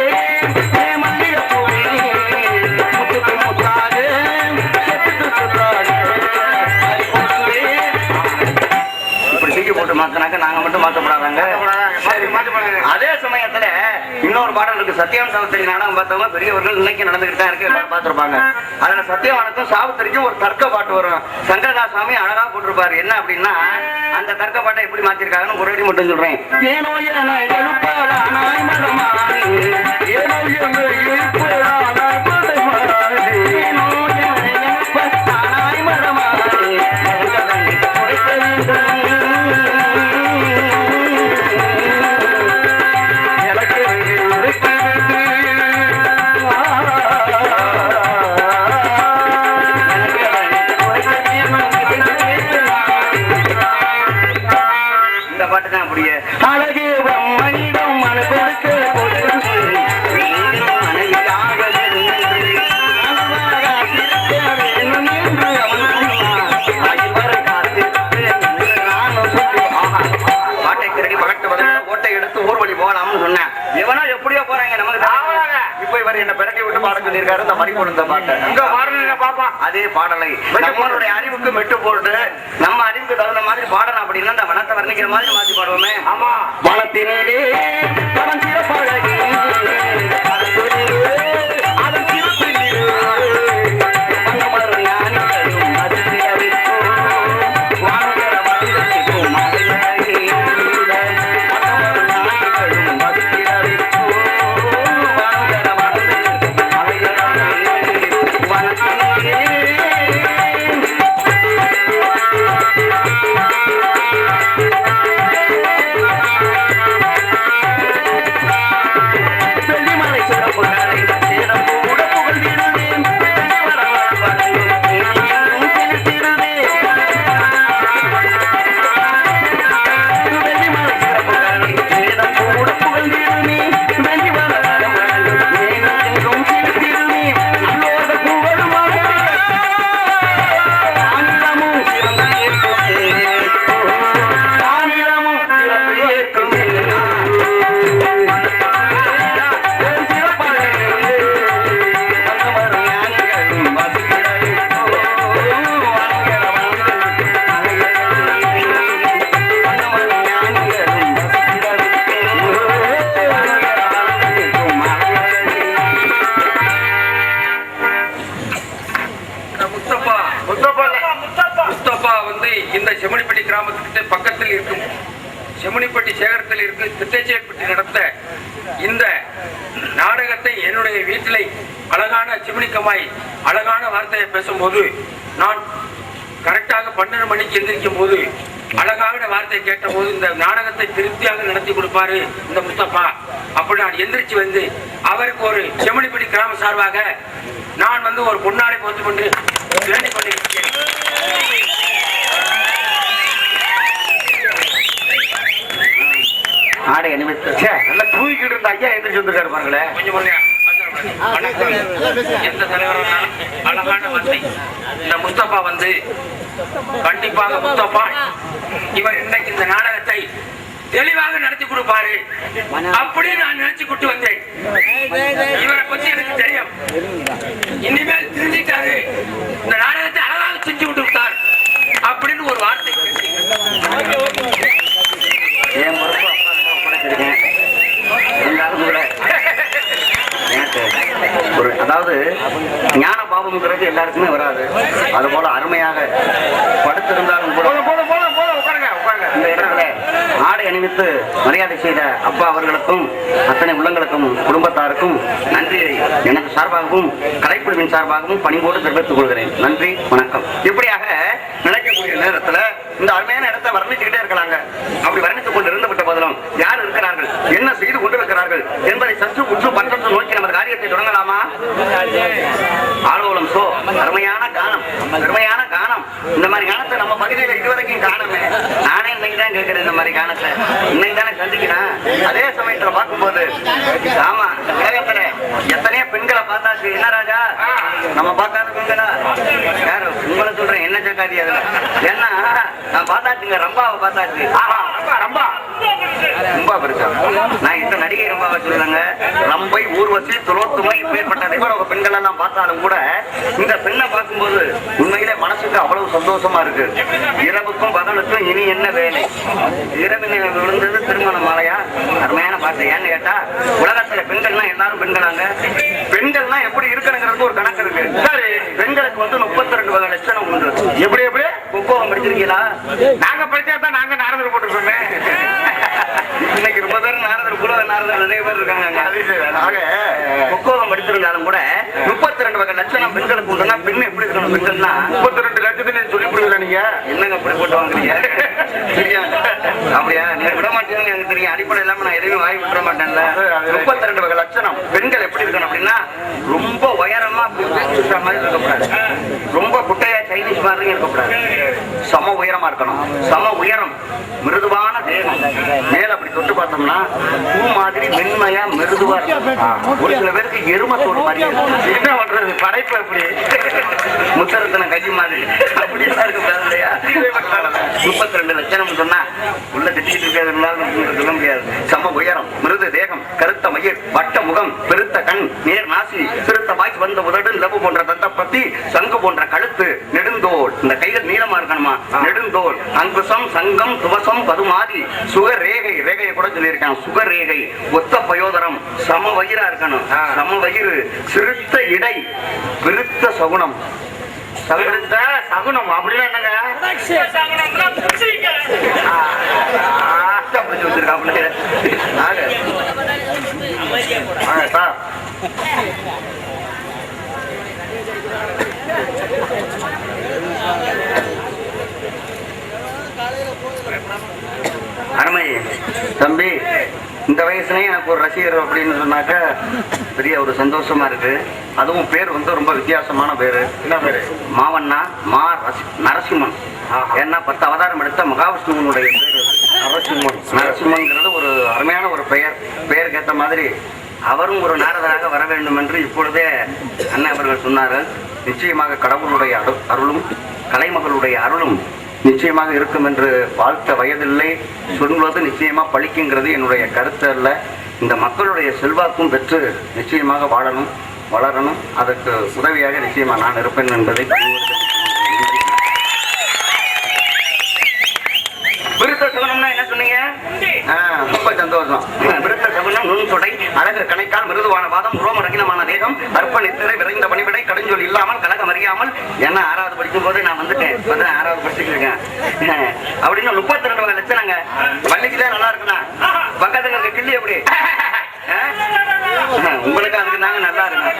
Speaker 4: மாத்தினாக்க நாங்க மட்டும் மாற்றப்படாதாங்க. அதே சமயத்துல இன்னொரு பாடல் இருக்கு. சத்தியம் சாவித்திரி நாடகம் பார்த்தவங்க பெரியவர்கள் இன்னைக்கு நடந்துகிட்டு தான் இருக்கு, பார்த்திருப்பாங்க. அதுல சத்தியவானுக்கும் சாவித்திரிக்கும் ஒரு தர்க்க பாட்டு வரும். சங்கரதாசாமி அழகா போட்டிருப்பாரு. என்ன அப்படின்னா அந்த தர்க்க பாட்டை எப்படி மாத்திருக்காங்கன்னு ஒரு அடி மட்டும் சொல்றேன். ஏனோ அதே பாடலை நம்மளுடைய அறிவுக்கு மெட்டு போட்டு நம்ம அறிவுக்கு தகுந்த மாதிரி பாடணும். அப்படின்னா அந்த வனத்தை வர்ணிக்கிற மாதிரி மாற்றி பாடுவோமே. ஆமா, வனத்தினே செமுனிப்பட்டி சேகரத்தில் இருக்கு திட்டச்சேர்பட்டி நடத்த இந்த நாடகத்தை என்னுடைய வீட்டில் அழகான சிமுனிக்கமாய் அழகான வார்த்தையை பேசும்போது நான் கரெக்டாக 12 மணிக்கு எந்திரிக்கும் போது அழகான வார்த்தையை கேட்ட போது இந்த நாடகத்தை திருப்தியாக நடத்தி கொடுப்பாரு இந்த முஸ்தபா. அப்படி நான் எந்திரிச்சு வந்து அவருக்கு ஒரு செமுனிப்பட்டி கிராம சார்பாக நான் வந்து ஒரு பொன்னாடை போட்டு கொண்டு வேண்டிக் கொண்டிருக்கிறேன். ஆடை அணிவித்து நல்ல
Speaker 6: முடிச்சு வந்திருக்காரு பாருங்களே.
Speaker 3: கொஞ்சம் பொறுமையா. வணக்கம். எந்த தலைவரானாலும் அழகான வார்த்தை. இந்த முஸ்தபா வந்து கண்டிப்பாக முஸ்தபா இவர் இன்னைக்கு இந்த நாடகத்தை தெளிவாக நடத்தி கொடுப்பாரு அப்படின்னு நான் நினைச்சு கூட்டு வந்தேன். இவரை பத்தி எனக்கு தெரியும். இனிமேல் திருந்திட்டாரு, இந்த நாடகத்தை அழகாக செஞ்சு விட்டு விட்டார் அப்படின்னு ஒரு வார்த்தை
Speaker 4: என் பொறுப்பு ஒப்படைச்சிருக்கேன். எல்லாரும் கூட எனக்கு ஒரு அதாவது ஞான பாவம்ங்கிறது எல்லாருக்குமே வராது. அது போல அருமையாக படுத்திருந்தாலும் கூட இந்த இடத்துல ஆடை அணிவித்து மரியாதை செய்த அப்பா அவர்களுக்கும் அத்தனை உள்ளங்களுக்கும் குடும்பத்தாருக்கும் நன்றியை எனக்கு சார்பாகவும் கலைக்குழுவின் சார்பாகவும் பணிவோடு தெரிவித்துக் கொள்கிறேன். நன்றி, வணக்கம். இப்படியாக நினைக்கக்கூடிய நேரத்தில் இந்த அருமையான இடத்தை வர்ணிச்சுக்கிட்டே இருக்கலாங்க. அப்படி வர்ணித்துக் கொண்டு இருந்து விட்ட போதிலும் யார் இருக்கிறார்கள், என்ன செய்து கொண்டிருக்கிறார்கள் என்பதை சற்று உற்று பற்றத்தை நோக்கி நமது காரியத்தை தொடங்கலாமா? ஆலோலம் சோ அருமையான கானம், அருமையான கானம். இந்த மாதிரி கானத்தை நம்ம பகுதியில் இதுவரைக்கும் காணமே. நானே இன்னைக்கு தான் கேட்கிறேன் இந்த மாதிரி கானத்தை. இன்னைக்கு தானே சந்திக்கிறேன். அதே சமயத்துல பார்க்கும்போது ஆமா உலகத்துல எத்தனையோ பெண்களை பார்த்தாச்சு. என்ன ராஜா நம்ம பார்க்காத பெண்களா? யாரு உங்களை சொல்றேன், என்ன சேர்க்காதி அதுல. ஏன்னா நான் பார்த்தாச்சுங்க, ரம்பாவை பார்த்தாச்சு. ரம்பா ரொம்ப பெருசா. நான் இந்த நடிகை ரம்பாவை சொல்லுங்க. ரம்பை, ஊர்வசி, துலோத்துமை இப்பேற்பட்ட நிபுண பெண்கள் எல்லாம் பார்த்தாலும் கூட இந்த பெண்ணை பார்க்கும்போது உண்மையிலே மனசுக்கு அவ்வளவு சந்தோஷமா இருக்கு. இரவுக்கும் பகலுக்கும் இனி என்ன வேலை? இரவினை விழுந்தது திருமண மாலையா? அருமையான பாட்டு. ஏன்னு கேட்டா உலகத்துல பெண்கள்னா எல்லாரும் பெண்களாங்க. பெண்கள்னா எப்படி இருக்கணுங்கிறது ஒரு கணக்கு இருக்கு. சரி, பெண்களுக்கு வந்து 32 வகை லட்சணம் உண்டு. எப்படி எப்படி புக்கோகம் படிச்சிருக்கீங்களா?
Speaker 6: நாங்க படிச்சா தான் நாங்க நாரதர் போட்டுருக்கோமே.
Speaker 4: இன்னைக்கு ரொம்ப பேர் நாரதர் கூட நாரதர் நிறைய பேர் இருக்காங்க. புக்கோகம் படிச்சிருந்தாலும் கூட 32 வகை லட்சணம் பெண்களுக்கு உண்டுன்னா பெண் எப்படி இருக்கணும்? பெண்கள்னா
Speaker 6: 32 லட்சத்துக்கு சொல்லி கொடுக்கல நீங்க.
Speaker 4: என்னங்க அப்படி போட்டு வாங்குறீங்க? சரியா? அப்படியா? நீங்க விட மாட்டீங்கன்னு எனக்கு தெரியும். அடிப்படை இல்லாம நான் எதுவுமே வாங்கி விட்டுற மாட்டேன்ல. 32 வகை லட்சணம் பெண்கள் எப்படி இருக்கணும் அப்படின்னா ரொம்ப உயரமா மாதிரி இருக்கக்கூடாது, ரொம்ப குட்டையா சைனீஸ் மாதிரி இருக்கக்கூடாது, சம உயரமா இருக்கணும். சம உயரம், மிருதுவான தேகம், மேல அப்படி தொட்டு பார்த்தோம்னா பூ மாதிரி மென்மையா மிருதுவா இருக்கும். ஒரு சில பேருக்கு எருமத்தோடு மாதிரி என்ன பண்றது, படைப்பு அப்படி முத்தரத்தின கஜி மாதிரி அப்படிதான் இருக்கக்கூடாது இல்லையா? 32 லட்சணம் சொன்னா உள்ள கட்டிக்கிட்டு இருக்காது, சொல்ல முடியாது. சம உயரம், மிருது தேகம், கருத்த மயிர், வட்ட முகம், பெருத்த கண், நேர் நாசி, சிறுத்த வாய்ஸ், வந்த உதடு, லவு போன்ற தத்தப்பத்தி, சங்கு போன்ற கழுத்து, நெடுந்தோல், இந்த கைகள் நீளமா இருக்கணுமா, நெடுந்தோல், அங்குசம், சங்கம், துவசம், பதுமாதி, சுகரேகை, ரேகையை கூட சொல்லியிருக்கான், சுகரேகை, ஒத்த பயோதரம், சம வயிறா இருக்கணும், சம வயிறு, சிறுத்த இடை, பெருத்த சகுனம்.
Speaker 6: சகுனம் அப்படின்னா என்னங்க?
Speaker 4: அப்படி வச்சிருக்காப்ல.
Speaker 6: சார்
Speaker 4: அருமை தம்பி, இந்த வயசுலயே எனக்கு ஒரு ரசிகர் அப்படின்னு சொன்னாக்க பெரிய ஒரு சந்தோஷமா இருக்கு. அதுவும் பேர் வந்து ரொம்ப வித்தியாசமான பேரு.
Speaker 6: என்ன பேரு?
Speaker 4: மாவண்ணா மா நரசிம்மன். ஏன்னா 10 அவதாரம் எடுத்த மகாவிஷ்ணுவனுடைய பேர் நரசிம்மன். நரசிம்மன்கிறது ஒரு அருமையான ஒரு பெயர். பெயருக்கு ஏற்ற மாதிரி அவரும் ஒரு நாரதராக வர வேண்டும் என்று இப்பொழுதே அண்ணா அவர்கள் சொன்னார்கள். நிச்சயமாக கடவுளுடைய அருளும் கலைமகளுடைய அருளும் நிச்சயமாக இருக்கும் என்று வாழ்த்த வயதில்லை, சொல்வது நிச்சயமா பழிக்குங்கிறது என்னுடைய கருத்து அல்ல. இந்த மக்களுடைய செல்வாக்கும் பெற்று நிச்சயமாக வாழணும், வளரணும். அதற்கு உதவியாக நிச்சயமா நான் இருப்பேன் என்பதை விருத்த சகுனம்னா என்ன சொன்னீங்க? ரொம்ப சந்தோஷம். விருத்த சகுனம் நுண் தொடை, அழகு கணைக்கால், மிருதுவான வாதம், உரோம ரகினமான தேகம், அற்ப நித்திரை, விரைந்த பணிவிடை, கடுஞ்சொல் இல்லாமல், கலகம் அறியாமல். ஏன்னா 6வது படிக்கும் போது நான் வந்துட்டேன், 6வது படிச்சுட்டு இருக்கேன் அப்படின்னு 32 வகை லட்சணங்க. பள்ளிக்குதான் நல்லா இருக்குண்ணா. பக்கத்துல இருக்க கிள்ளி எப்படி உங்களுக்கு அதுக்கு தாங்க நல்லா இருக்கு.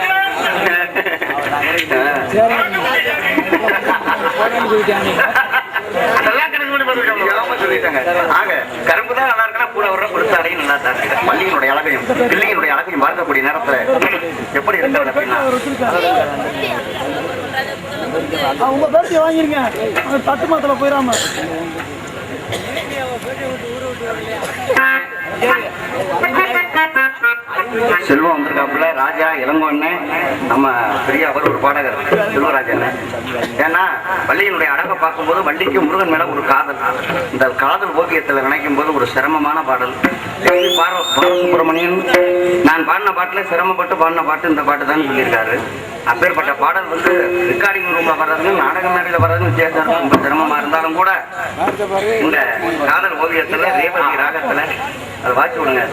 Speaker 4: அதெல்லாம் கணக்கு பண்ணி சொல்லிட்டாங்க. ஆக கரும்பு தான் நல்லா இருக்குன்னா கூட வர்ற பொருத்தாடையும் நல்லா தான் இருக்கு. பள்ளியினுடைய அழகையும் பிள்ளையினுடைய அழகையும் பார்க்கக்கூடிய நேரத்துல எப்படி இருக்கிறது அப்படின்னா
Speaker 7: உங்க பேர்த்தியை வாங்கிருங்க, தட்டு மாத்தல போயிடாம.
Speaker 4: செல்வம் வந்திருக்காப்புல. ராஜா இளங்கோன்னு நம்ம பெரிய அவர் ஒரு பாடகர் செல்வராஜன். ஏன்னா வள்ளியினுடைய அழகை பார்க்கும்போது வள்ளிக்கு முருகன் மேல ஒரு காதல், இந்த காதல் ஓவியத்தில் நினைக்கும் போது ஒரு சிரமமான பாடல். பாலசுப்ரமணியன் நான் பாடின பாட்டுல சிரமப்பட்டு பாடின பாட்டு இந்த பாட்டு தான் சொல்லியிருக்காரு. அப்பேற்பட்ட பாடல் வந்து ரெக்கார்டிங் ரூம்ல வர்றதுன்னு நாடக மேடையில வர்றதுன்னு வித்தியாசம் ரொம்ப சிரமமா இருந்தாலும் கூட இந்த காதல் ஓவியத்துல ரேவதி ராகத்துல அதை வாட்சி விடுங்க.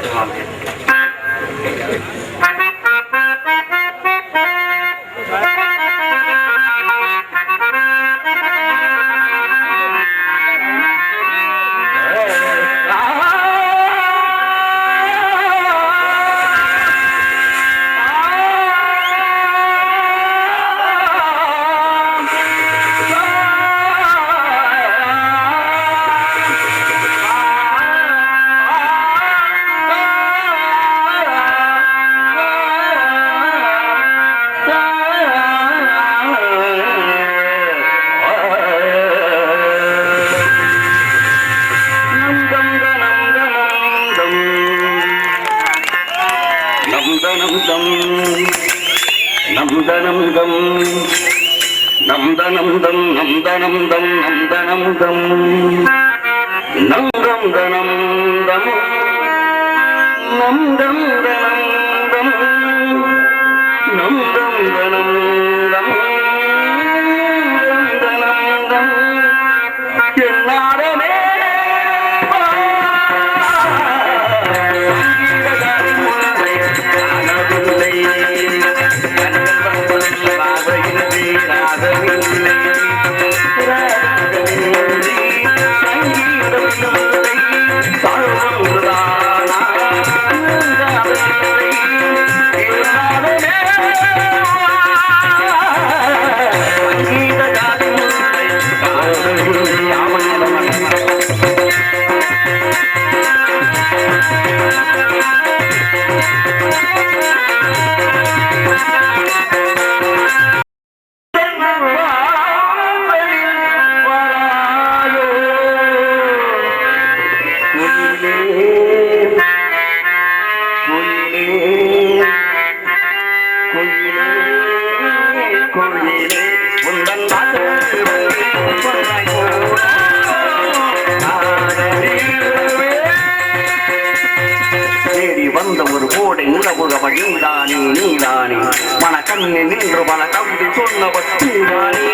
Speaker 4: வந்த ஒரு கோடை நிலவுக வழிந்தானே நீதானே மனக்கண்ணே நின்று பல கவிதை சொன்னவர் நீதானே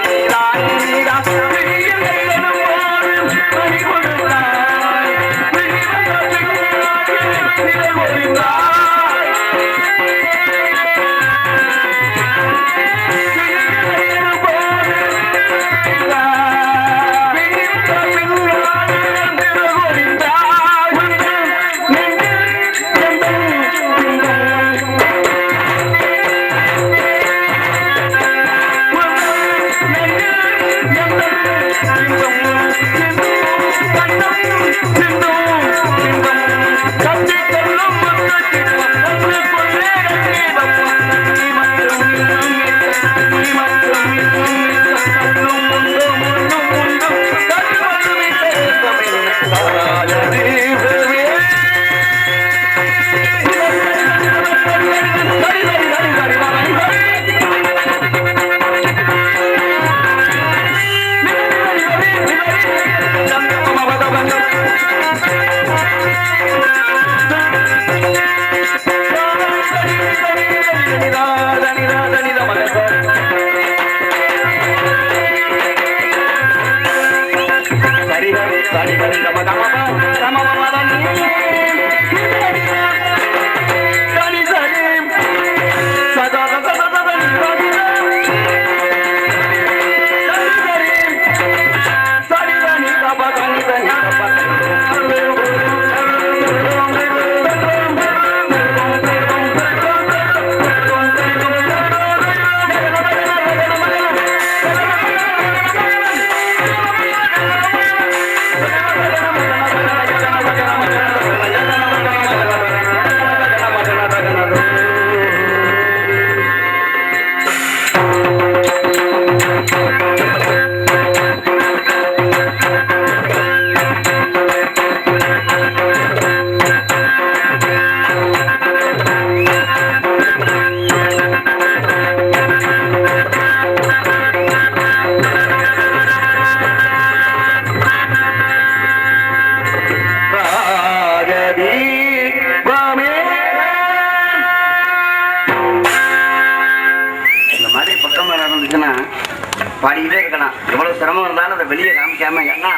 Speaker 4: எவ்வளவு சிரமம் இருந்தாலும் அதை வெளியே காமிக்காம, ஏன்னா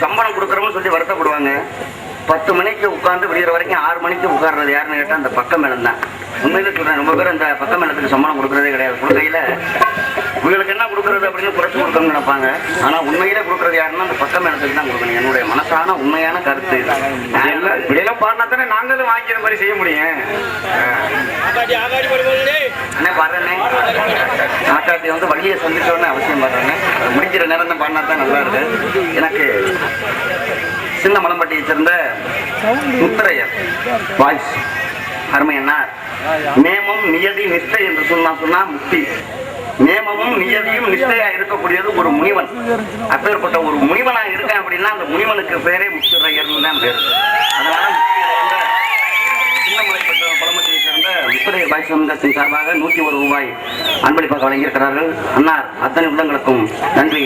Speaker 4: சம்பளம் கொடுக்குறோம்னு சொல்லி வருத்தப்படுவாங்க. 10 மணிக்கு உட்கார்ந்து விடிகிற வரைக்கும் 6 மணிக்கு உட்கார்றது யாருன்னு கேட்டா அந்த பக்க மேளம் தான். உண்மையில சொல்றேன், ரொம்ப பேர் அந்த பக்க மேளத்துக்கு சம்பளம் கொடுக்கறதே கிடையாது. கொடுக்கையில உங்களுக்கு என்ன கொடுக்கறது அப்படின்னு குறைச்சு கொடுக்கணும்னு நினைப்பாங்க. ஆனா உண்மையில கொடுக்கறது யாருன்னா அந்த பக்க மேளத்துக்கு தான் கொடுக்கணும். என்னுடைய மனசான உண்மையான கருத்து.
Speaker 6: இப்படியெல்லாம் பாடினா தானே நாங்களும் வாங்கிக்கிற மாதிரி செய்ய முடியும்.
Speaker 4: அண்ணே பாடுறேன்னே, ஆக்காட்டி வந்து வள்ளியை சந்திச்சோன்னு அவசியம் பாடுறேன்னு. முடிக்கிற நேரம் தான் பாடினா தான் நல்லா இருக்கு. எனக்கு சின்ன மலம்பட்டியை சேர்ந்த முத்திரையர் வாய்ஸ் அருமையன்னார். நேமம் நியதி நிஷ்டை என்று சொன்னா முக்தி. நேமமும் நியதியும் நிஷ்டையா இருக்கக்கூடியது ஒரு முனிவன். அப்பேற்பட்ட ஒரு முனிவனா இருக்கேன் அப்படின்னா அந்த முனிவனுக்கு பேரே முத்திரையர்னு தான் பேரு. அதனால சின்னமலைப்பட்ட பழமட்டியை சேர்ந்த முத்திரையர் வாய்ஸ் சங்கத்தின் சார்பாக 101 ரூபாய் அன்பளிப்பாக வழங்கியிருக்கிறார்கள். அன்னார் அத்தனை உள்ளங்களுக்கும் நன்றி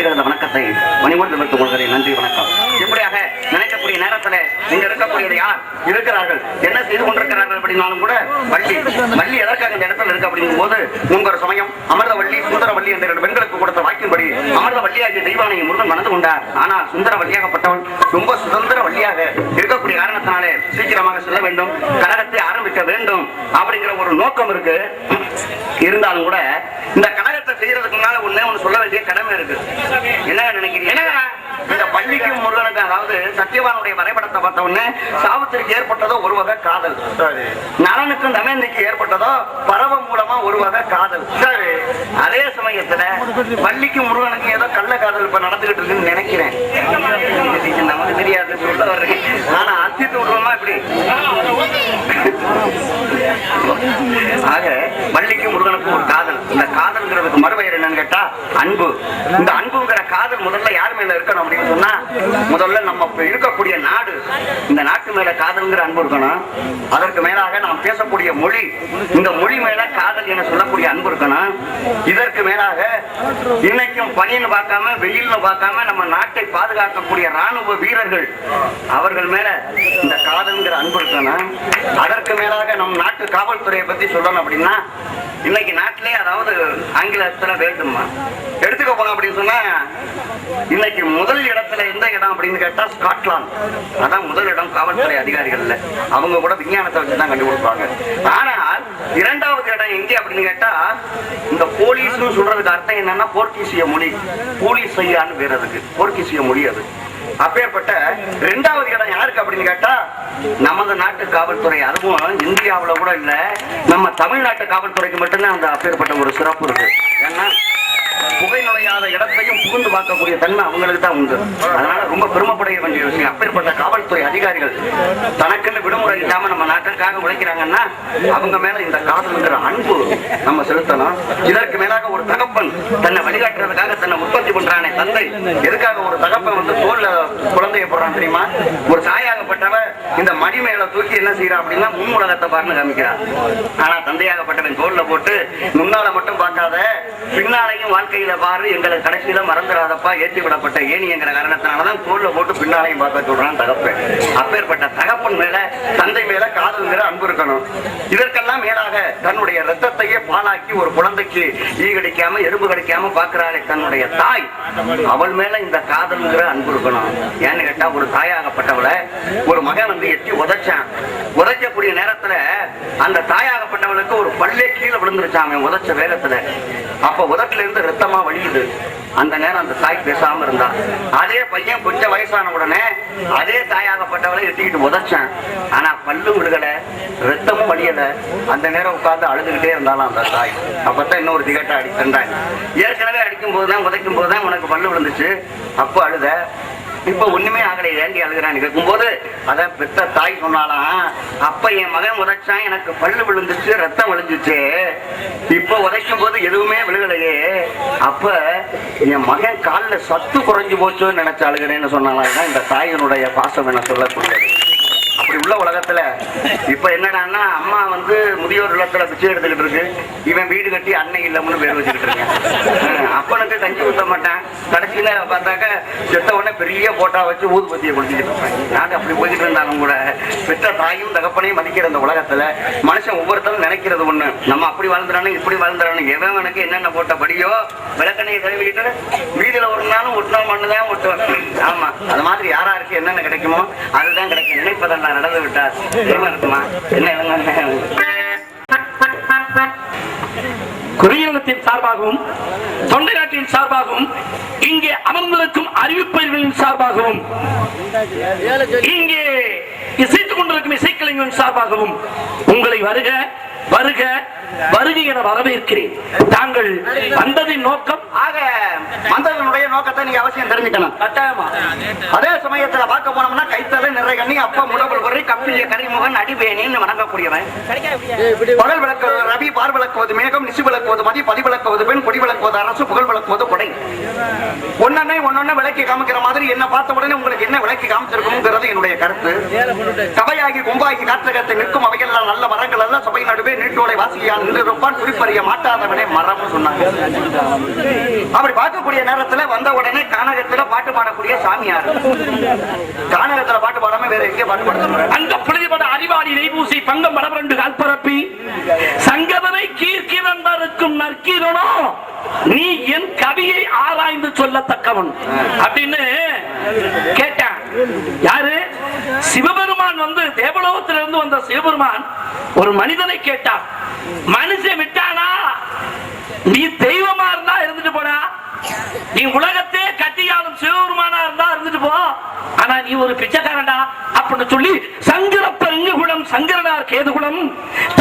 Speaker 4: கலந்த வணக்கத்தை பணிவோடு தெரிவித்துக் கொள்கிறேன். நன்றி, வணக்கம். இப்படியாக நினைக்கக்கூடிய நேரத்தில் இங்க இருக்கக்கூடியது யார் இருக்கிறார்கள், என்ன செய்து கொண்டிருக்கிறார்கள் அப்படின்னாலும் கூட வள்ளி எதற்காக இந்த இடத்துல இருக்கு அப்படிங்கும் போது முன்பொரு சமயம் அமிர்தவள்ளி சுந்தரவள்ளி என்ற 2 பெண்களுக்கு கொடுத்த வாக்கின்படி அமிர்தவள்ளியாகிய தெய்வானை முருகன் மணந்து கொண்டார். ஆனால் சுந்தரவள்ளியாகப்பட்டவள் ரொம்ப சுதந்திர வள்ளியாக இருக்கக்கூடிய காரணத்தினாலே சீக்கிரமாக செல்ல வேண்டும், கழகத்தை ஆரம்பிக்க வேண்டும் அப்படிங்கிற ஒரு நோக்கம் இருக்கு. இருந்தாலும் கூட இந்த கழகத்தை செய்யறதுக்கு முன்னால ஒண்ணு சொல்ல வேண்டிய கடமை இருக்கு. என்ன நினைக்கிறீங்க? இந்த பள்ளிக்கும் முருகனுக்கு, அதாவது சத்தியவானுடைய வரைபடத்தை பார்த்த உடனே சாவித்திரிக்கு ஏற்பட்டதோ ஒரு வகை காதல், நலனுக்கும் தமயந்திக்கு ஏற்பட்டதோ பறவை மூலமா ஒரு வகை காதல். சரி, அதே சமயத்துல பள்ளிக்கும் முருகனுக்கும் ஏதோ கள்ள காதல் இப்ப நடந்துகிட்டு இருக்குன்னு நினைக்கிறேன். நமக்கு தெரியாது, சொல்ல வர்றேன். ஆனா அத்தித்து விடுவோமா இப்படி? ஆக வள்ளிக்கும் முருகனுக்கும் ஒரு காதல். இந்த காதல்ங்கிறதுக்கு மறுபெயர் என்னன்னு கேட்டா அன்பு. இந்த அன்புங்கிற காதல் முதல்ல யார் மேல இருக்கணும் அப்படின்னு சொன்னா, முதல்ல நம்ம இருக்கக்கூடிய நாடு, இந்த நாட்டு மேல காதல்ங்கிற அன்பு இருக்கணும். அதற்கு மேலாக நாம் பேசக்கூடிய மொழி, இந்த மொழி மேல காதல் என சொல்லக்கூடிய அன்பு இருக்கணும். இதற்கு மேலாக இன்னைக்கும் பனின்னு பார்க்காம வெயில்னு பார்க்காம நம்ம நாட்டை பாதுகாக்கக்கூடிய ராணுவ வீரர்கள், அவர்கள் மேல இந்த காதல்ங்கிற அன்பு இருக்கணும். அதற்கு மேலாக நம் நாட்டு காவல்துறையை பத்தி சொல்லணும் அப்படின்னா, இன்னைக்கு நாட்டிலே, அதாவது ஆங்கிலத்துல வேண்டுமா எடுத்துக்க போனோம் அப்படின்னு சொன்னா, இன்னைக்கு முதல் இடத்துல எந்த இடம் அப்படின்னு கேட்டா ஸ்காட்லாந்து. அதான் முதல் இடம் காவல்துறை அதிகாரிகள். அவங்க கூட விஞ்ஞானத்தை வச்சுதான் கண்டுபிடிப்பாங்க. ஆனால் 2வது இடம் எங்க அப்படின்னு கேட்டா, இந்த போலீஸ் சொல்றதுக்கு அர்த்தம் என்னன்னா போர்ச்சுகீசிய மொழி. போலீஸ் ஐயான்னு பேர் அதுக்கு, போர்ச்சுகீசிய மொழி அது. அப்பேற்பட்ட 2வது இடம் யாருக்கு அப்படின்னு கேட்டா நமது நாட்டு காவல்துறை. அதுவும் இந்தியாவுல கூட இல்ல, நம்ம தமிழ்நாட்டு காவல்துறைக்கு மட்டும்தான் அந்த அப்பேற்பட்ட ஒரு சிறப்பு இருக்கு. ஏன்னா புகை நுழையாத இடத்தையும் புகுந்து பார்க்கக்கூடிய தன்மை அவங்களுக்கு தான் உண்டு. அதனால ரொம்ப பெருமைப்பட வேண்டிய விஷயம். அப்பேற்பட்ட காவல்துறை அதிகாரிகள் தனக்குன்னு விடுமுறை இல்லாம நம்ம நாட்டிற்காக உழைக்கிறாங்கன்னா அவங்க மேல இந்த காதல்ங்கிற அன்பு நம்ம செலுத்தணும். இதற்கு மேலாக ஒரு தகப்பன் தன்னை வழிகாட்டுறதுக்காக தன்னை உற்பத்தி பண்றானே தந்தை, எதுக்காக ஒரு தகப்பன் வந்து தோல்ல குழந்தைய போடுறான் தெரியுமா? ஒரு தாயாகப்பட்டவ இந்த மடி மேல தூக்கி என்ன செய்யறான் அப்படின்னா முன் உலகத்தை பாருன்னு காமிக்கிறான். ஆனா தந்தையாகப்பட்டவன் தோல்ல போட்டு முன்னால மட்டும் பார்க்காத, பின்னாலையும் வாழ்க்கையில பாரு, எங்களை கடைசியில மறந்துடாதப்பா, ஏற்றி விடப்பட்ட ஏனிங்கிற காரணத்தினாலதான் தோல்ல போட்டு பின்னாலையும் பார்க்க சொல்றான் தகப்பன். அப்பேற்பட்ட தகப்பன் மேல தந்தை மேல காதல்ங்கிற அன்பு இருக்கணும். இதற்கெல்லாம் மேலாக தன்னுடைய ரத்தத்தையே பாலாக்கி ஒரு குழந்தைக்கு ஈ கடிக்காம எறும்பு கடிக்காம பாக்குறாளே தன்னுடைய தாய், அவள் மேல இந்த காதல்ங்கிற அன்பு இருக்கணும். ஏன்னு கேட்டா ஒரு தாயாகப்பட்டவள ஒரு மகன் வந்து எட்டி உதைச்சான். உதைக்கக்கூடிய நேரத்துல அந்த தாயாகப்பட்டவளுக்கு ஒரு பல்லே கீழே விழுந்துருச்சான் உதைச்ச வேகத்துல. அப்ப உதட்டுல இருந்து ரத்தமா வழியுது. அந்த நேரம் அந்த தாய் பேசாம இருந்தா. அதே பையன் கொஞ்சம் வயசான உடனே அதே தாயாகப்பட்டவளை எட்டிக்கிட்டு உதைச்சான். ஆனா பல்லும் விடுகல, ரத்தமும் வழியல. அந்த நேரம் உட்கார்ந்து அழுதுகிட்டே இருந்தாலும் அந்த தாய். அப்பதான் இன்னொரு திகட்டா அடித்தாங்க. ஏற்கனவே அடிக்கும் போதுதான் உதைக்கும் போதுதான் உனக்கு பல்லு விழுந்துச்சு, அப்போ அழுத, இப்ப ஒண்ணுமே ஆகலை, ஏண்டி அழுகிறான்னு கேட்கும் போது அத பெத்த தாய் சொன்னாலாம், அப்ப என் மகன் உதைச்சான், எனக்கு பல்லு விழுந்துச்சு, ரத்தம் விழுந்துச்சு, இப்ப உதைக்கும் போது எதுவுமே விழுகலையே, அப்ப என் மகன் காலில் சத்து குறைஞ்சு போச்சுன்னு நினைச்சு அழுகிறேன்னு சொன்னாலாம். இந்த தாயினுடைய பாசம் என சொல்லக்கூடியது. அப்படி இப்படி உள்ள உலகத்துல இப்ப என்னடான்னா அம்மா வந்து முதியோர் இல்லத்துல பிச்சை எடுத்துக்கிட்டு இருக்கு, இவன் வீடு கட்டி அன்னை இல்லம்னு பேர் வச்சுக்கிட்டு இருக்கேன். அப்பனுக்கு கஞ்சி ஊத்த மாட்டேன், கடைசியில பார்த்தாக்க செத்த உடனே பெரிய போட்டா வச்சு ஊதுபத்தியை கொடுத்துக்கிட்டு இருப்பேன். நாங்க அப்படி போய்கிட்டு இருந்தாலும் கூட பெற்ற தாயும் தகப்பனையும் மதிக்கிற அந்த உலகத்துல மனுஷன் ஒவ்வொருத்தரும் நினைக்கிறது ஒண்ணு, நம்ம அப்படி வாழ்ந்துறானு இப்படி வாழ்ந்துறானு, எவனுக்கு என்னென்ன போட்டபடியோ விளக்கணையை கழுவிக்கிட்டு வீடுல ஒரு நாளும் ஒட்டணும் மண்ணுதான் ஒட்டுவேன். ஆமா, அது மாதிரி யாராருக்கு என்னென்ன கிடைக்குமோ அதுதான் கிடைக்கும். நினைப்பதெல்லாம் நடந்து விட்டார் இருக்குமா என்ன
Speaker 2: குறையினத்தின் சார்பாகவும் தொண்டை நாட்டின் சார்பாகவும் இங்கே அமர்ந்திருக்கும் அறிவிப்பவர்களின் சார்பாகவும் இங்கே இசைத்துக் கொண்டிருக்கும் இசைக்கலைஞரின் சார்பாகவும் உங்களை வருக வருக வருகை என வரவேற்கிறேன். தாங்கள் வந்ததின் நோக்கம்
Speaker 4: ஆக வந்ததனுடைய நோக்கத்தை நீங்க அவசியம் தெரிஞ்சுக்கணும்.
Speaker 2: கட்டாயமா
Speaker 4: அதே சமயத்துல பார்க்க போனோம்னா கைத்தலை நிறைய கண்ணி அப்பா முடவல் பொறி கப்பிலிய கரிமுகன் அடிபேனின்னு வணங்கக்கூடியவன். பகல் விளக்குவது ரவி, பார் விளக்குவது மேகம், நிசி விளக்குவது மதி, பதி விளக்குவது பெண், கொடி விளக்குவது அரசு, புகழ் விளக்குவது கொடை. ஒன்னொன்னு விளக்கி காமிக்கிற மாதிரி என்ன பார்த்த உடனே உங்களுக்கு என்ன விளக்கி காமிச்சிருக்கணுங்கிறது என்னுடைய கருத்து. கவையாகி கொம்பாகி காற்றகத்தை நிற்கும் அவையெல்லாம் நல்ல மரங்கள் எல்லாம் சபை நடுவே நீட்டோலை வாசியால் நின்றிருப்பான், குறிப்பறிய மாட்டாதவனே மரம் சொன்னாங்க. அப்படி பார்க்கக்கூடிய நேரத்துல வந்த உடனே கானகத்துல பாட்டு பாடக்கூடிய சாமியார். கானகத்துல பாட்டு பாடாம வேற எங்கே பாட்டு பாட?
Speaker 2: அந்த புனிதப்பட அறிவாளி நெய்பூசி பங்கம் மடவரண்டு கால்பரப்பி சங்கதனை கீர்க்கிறந்தருக்கும் நற்கீரனோ நீ என் கவியை ஆராய்ந்து சொல்லத்தக்கவன் அப்படின்னு கேட்டான். யாரு? சிவபெருமான் வந்து தேவலோகத்திலிருந்து வந்த சிவபெருமான் ஒரு மனிதனை கேட்டான். மனுஷன் விட்டானா? நீ தெய்வமா இருந்தா இருந்துட்டு போனா, நீ உலகத்தே கட்டியாலும் சிவபெருமானா இருந்தா இருந்துட்டு போ, ஆனா நீ ஒரு பிச்சைக்காரண்டா அப்படின்னு சொல்லி சங்கரப்பெருங்கு குலம் சங்கரனார் கேதுகுலம்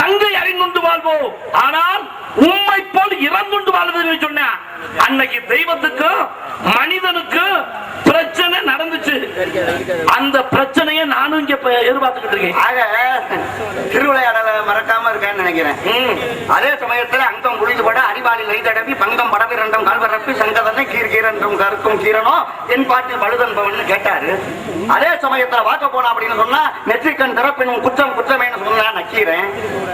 Speaker 2: தங்கை அறிந்துண்டு வாழ்வோம், ஆனால் உண்மை போல் இறந்துண்டு வாழ்வதுன்னு சொன்ன அன்னைக்கு தெய்வத்துக்கு மனிதனுக்கு பிரச்சனை நடந்துச்சு. அந்த பிரச்சனையை நானும் இங்க எதிர்பார்த்துக்கிட்டு இருக்கேன்.
Speaker 4: திருவிளையாடல மறக்காம இருக்கேன்னு நினைக்கிறேன். அதே சமயத்துல அங்கம் புரிந்து போட அறிவாளி லைதடவி பங்கம் படவிரண்டம் கால்வரப்பி சங்கதனை கீர்கீரன்றும் கருக்கும் கீரனோ என் பாட்டில் பழுதன்பவன் கேட்டாரு. அதே சமயத்துல வாக்க போனா அப்படின்னு சொன்னா நெற்றிக்கண் திறப்பினும் குற்றம் குற்றமேன்னு சொன்னா நக்கீரன்.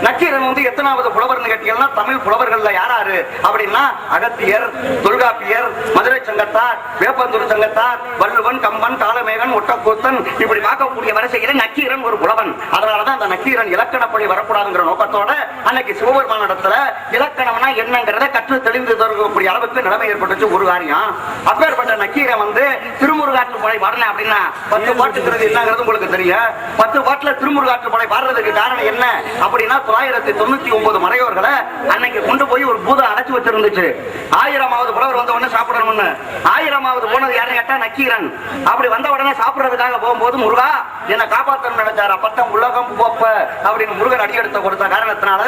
Speaker 4: நக்கீரன் வந்து எத்தனாவது புலவர்னு கேட்டீங்கன்னா தமிழ் புலவர்கள்ல யாராரு அப்படின்னா அகத்தியர், தொல்காப்பியர், மதுரை சங்கத்தார், வேப்பந்தூர் சங்கத்தார், வள்ளுவன், கம்பன், காலமேகன், ஒட்டக்கூத்தன், இப்படி பார்க்கக்கூடிய வரிசையில நக்கீரன் ஒரு புலவன். அதனாலதான் அந்த நக்கீரன் இலக்கணப்படி வரக்கூடாதுங்கிற நோக்கத்தோட அன்னைக்கு சிவபெருமானிடத்துல இலக்கணம்னா என்னங்கிறத கற்று தெளிந்து தரக்கூடிய அளவுக்கு நிலைமை ஏற்பட்டுச்சு ஒரு காரியம். அப்பேற்பட்ட நக்கீரன் வந்து திருமுருகாற்றுப்படை பாடின அப்படின்னா 10 பாட்டுங்கிறது என்னங்கிறது உங்களுக்கு தெரியும். 10 பாட்டுல திருமுருகாற்றுப்படை பாடுறதுக்கு காரணம் என்ன அப்படின்னா 999 மறையோர்களை அன்னைக்கு கொண்டு போய் ஒரு பூதம் அடைச்சு வச்சிருந்துச்சு. 1000வது புலவர் வந்த உடனே சாப்பிடணும்னு. 1000வது போனது யாருன்னு கேட்டா நக்கீரன். அப்படி வந்த உடனே சாப்பிடுறதுக்காக போகும்போது முருகா என்ன காப்பாற்றணும் நினைச்சார். அப்பத்தான் உலகம் போப்ப அப்படின்னு முருகன் அடியெடுத்த கொடுத்த காரணத்தினால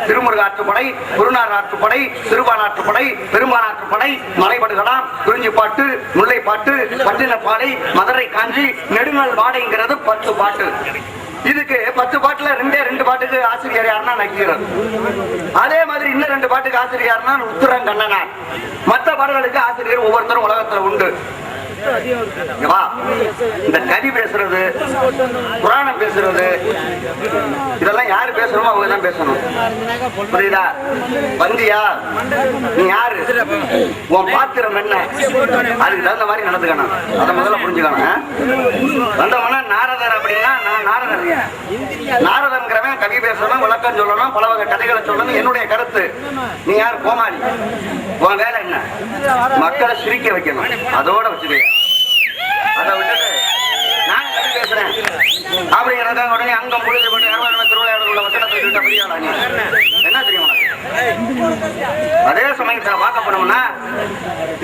Speaker 4: திருமுருகாற்றுப்படை, குருநார் ஆற்றுப்படை, திருவானாற்றுப்படை, பெரும்பானாற்றுப்படை, மலைபடுகலாம், குறிஞ்சிப்பாட்டு, முல்லைப்பாட்டு, பட்டினப்பாடை, மதுரை காஞ்சி, நெடுங்கல் வாடைங்கிறது 10 பாட்டு. இதுக்கு 10 பாட்டுல 2 பாட்டுக்கு ஆசிரியர் யாருன்னா நக்கீரன். அதே மாதிரி இன்னும் 2 பாட்டுக்கு ஆசிரியர் யாருன்னா உத்தரங்கண்ணனார். மற்ற பாடல்களுக்கு ஆசிரியர் ஒவ்வொருத்தரும் உலகத்துல உண்டு. இந்த கவி பேசுறது, புராணம் பேசுறது, இதெல்லாம் யாரு பேசணுமோ அவங்க தான் பேசணும். புரியுதா? வந்தியா, நீ யாரு, உன் பாத்திரம் என்ன, அதுக்கு தகுந்த மாதிரி நடந்துக்கணும். அதை முதல்ல புரிஞ்சுக்கணும். வந்தவனா நாரதர் அப்படின்னா நான் நாரதர். நாரதர்ங்கிறவன் கவி பேசணும், விளக்கம் சொல்லணும், பல வகை கதைகளை சொல்லணும். என்னுடைய கருத்து, நீ யார்? கோமாளி. உன் வேலை என்ன? மக்களை சிரிக்க வைக்கணும். அதோட வச்சுக்க. அதை விட்டுட்டு நான் கவி பேசுறேன் அப்படிங்கிறத உடனே அங்கம் முழுது போட்டு திருவிளையாடல் உள்ள வசனத்தை என்ன தெரியும் உனக்கு? அதே சமயத்தில் பார்க்க போனோம்னா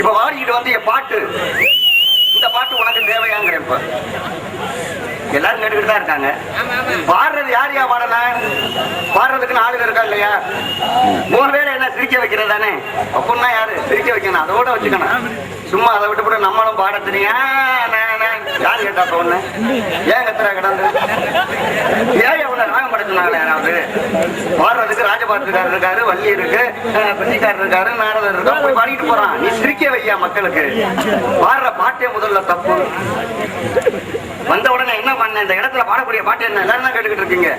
Speaker 4: இப்ப வாடிக்கிட்டு வந்து என் பாட்டு, இந்த பாட்டு உனக்கு தேவையாங்கிற இப்ப எல்லாரும் கேட்டுக்கிட்டு தான் இருக்காங்க. பாடுறது யார் யா பாடல? பாடுறதுக்குன்னு ஆளுங்க இருக்கா இல்லையா? மூணு பேரை என்ன சிரிக்க வைக்கிறது தானே? அப்படின்னா யாரு சிரிக்க வைக்கணும், அதோட வச்சுக்கணும். சும்மா அதை விட்டு போட்டு நம்மளும் பாட தெரியும்
Speaker 6: யார் கேட்டா இப்ப ஒண்ணு ஏன் கத்துறா கிடந்து ஏன் அவனை ராகம் படைச்சுனாங்களே யாராவது பாடுறதுக்கு ராஜபாட்டுக்காரர் இருக்காரு, வள்ளி இருக்கு, பிள்ளைக்காரர் இருக்காரு, நாரதர் இருக்கா, போய் பாடிட்டு போறான். நீ சிரிக்க வையா மக்களுக்கு. பாடுற பாட்டே முதல்ல தப்பு. வந்த உடனே என்ன பண்ண, இந்த இடத்துல பாடக்கூடிய பாட்டு என்ன எல்லாரும் தான் கேட்டுக்கிட்டு இருக்கீங்க.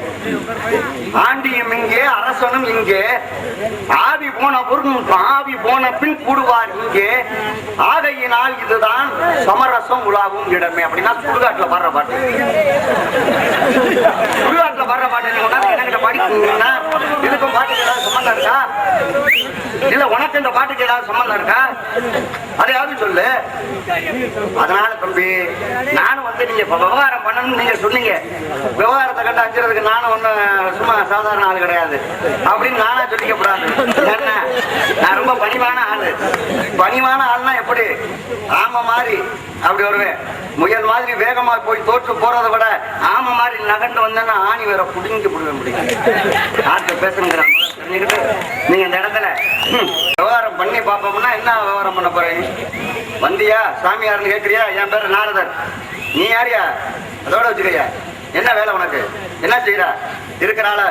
Speaker 6: ஆண்டியும் இங்கே அரசனும் இங்கே, ஆவி போன பொருள் ஆவி போன பின் கூடுவார் இங்கே, ஆகையினால் இதுதான் சமரசம் உலாவும் இடமே. அப்படின்னா சுடுகாட்டுல பாடுற பாட்டு. சுடுகாட்டுல பாடுற பாட்டு என்கிட்ட பாடினா இதுக்கும் பாட்டுக்கு ஏதாவது சம்பந்தம் இருக்கா? இல்ல உனக்கு இந்த பாட்டுக்கு ஏதாவது சம்பந்தம் இருக்கா? அதையாவது சொல்லு. அதனால தம்பி, நானும் வந்து நீங்க விவகாரம் பண்ணணும்னு நீங்க சொன்னீங்க. விவகாரத்தை கண்டு அஞ்சுறதுக்கு நானும் ஒண்ணு சும்மா சாதாரண ஆள் கிடையாது அப்படின்னு நானா சொல்லிக்க கூடாது. என்ன, நான் ரொம்ப பணிவான ஆளு. பணிவான ஆள்னா எப்படி? ஆமை மாதிரி அப்படி வருவேன். முயல் மாதிரி வேகமா போய் தோற்று போறதை விட ஆமை மாதிரி நகர்ந்து வந்தேன்னா ஆணி வேற புடிங்கி புடுவேன். முடியும் ஆட்ட பேசுங்கிற நீங்க இந்த இடத்துல விவகாரம் பண்ணி பார்ப்போம்னா என்ன விவகாரம் பண்ண போறீங்க? வந்தியா சாமியார்னு கேட்கறியா? என் பேரு நாரதர். நீ யாரியா? அதோட வச்சுக்கையா. என்ன வேலை உனக்கு? என்ன செய்யற? இருக்கிறாள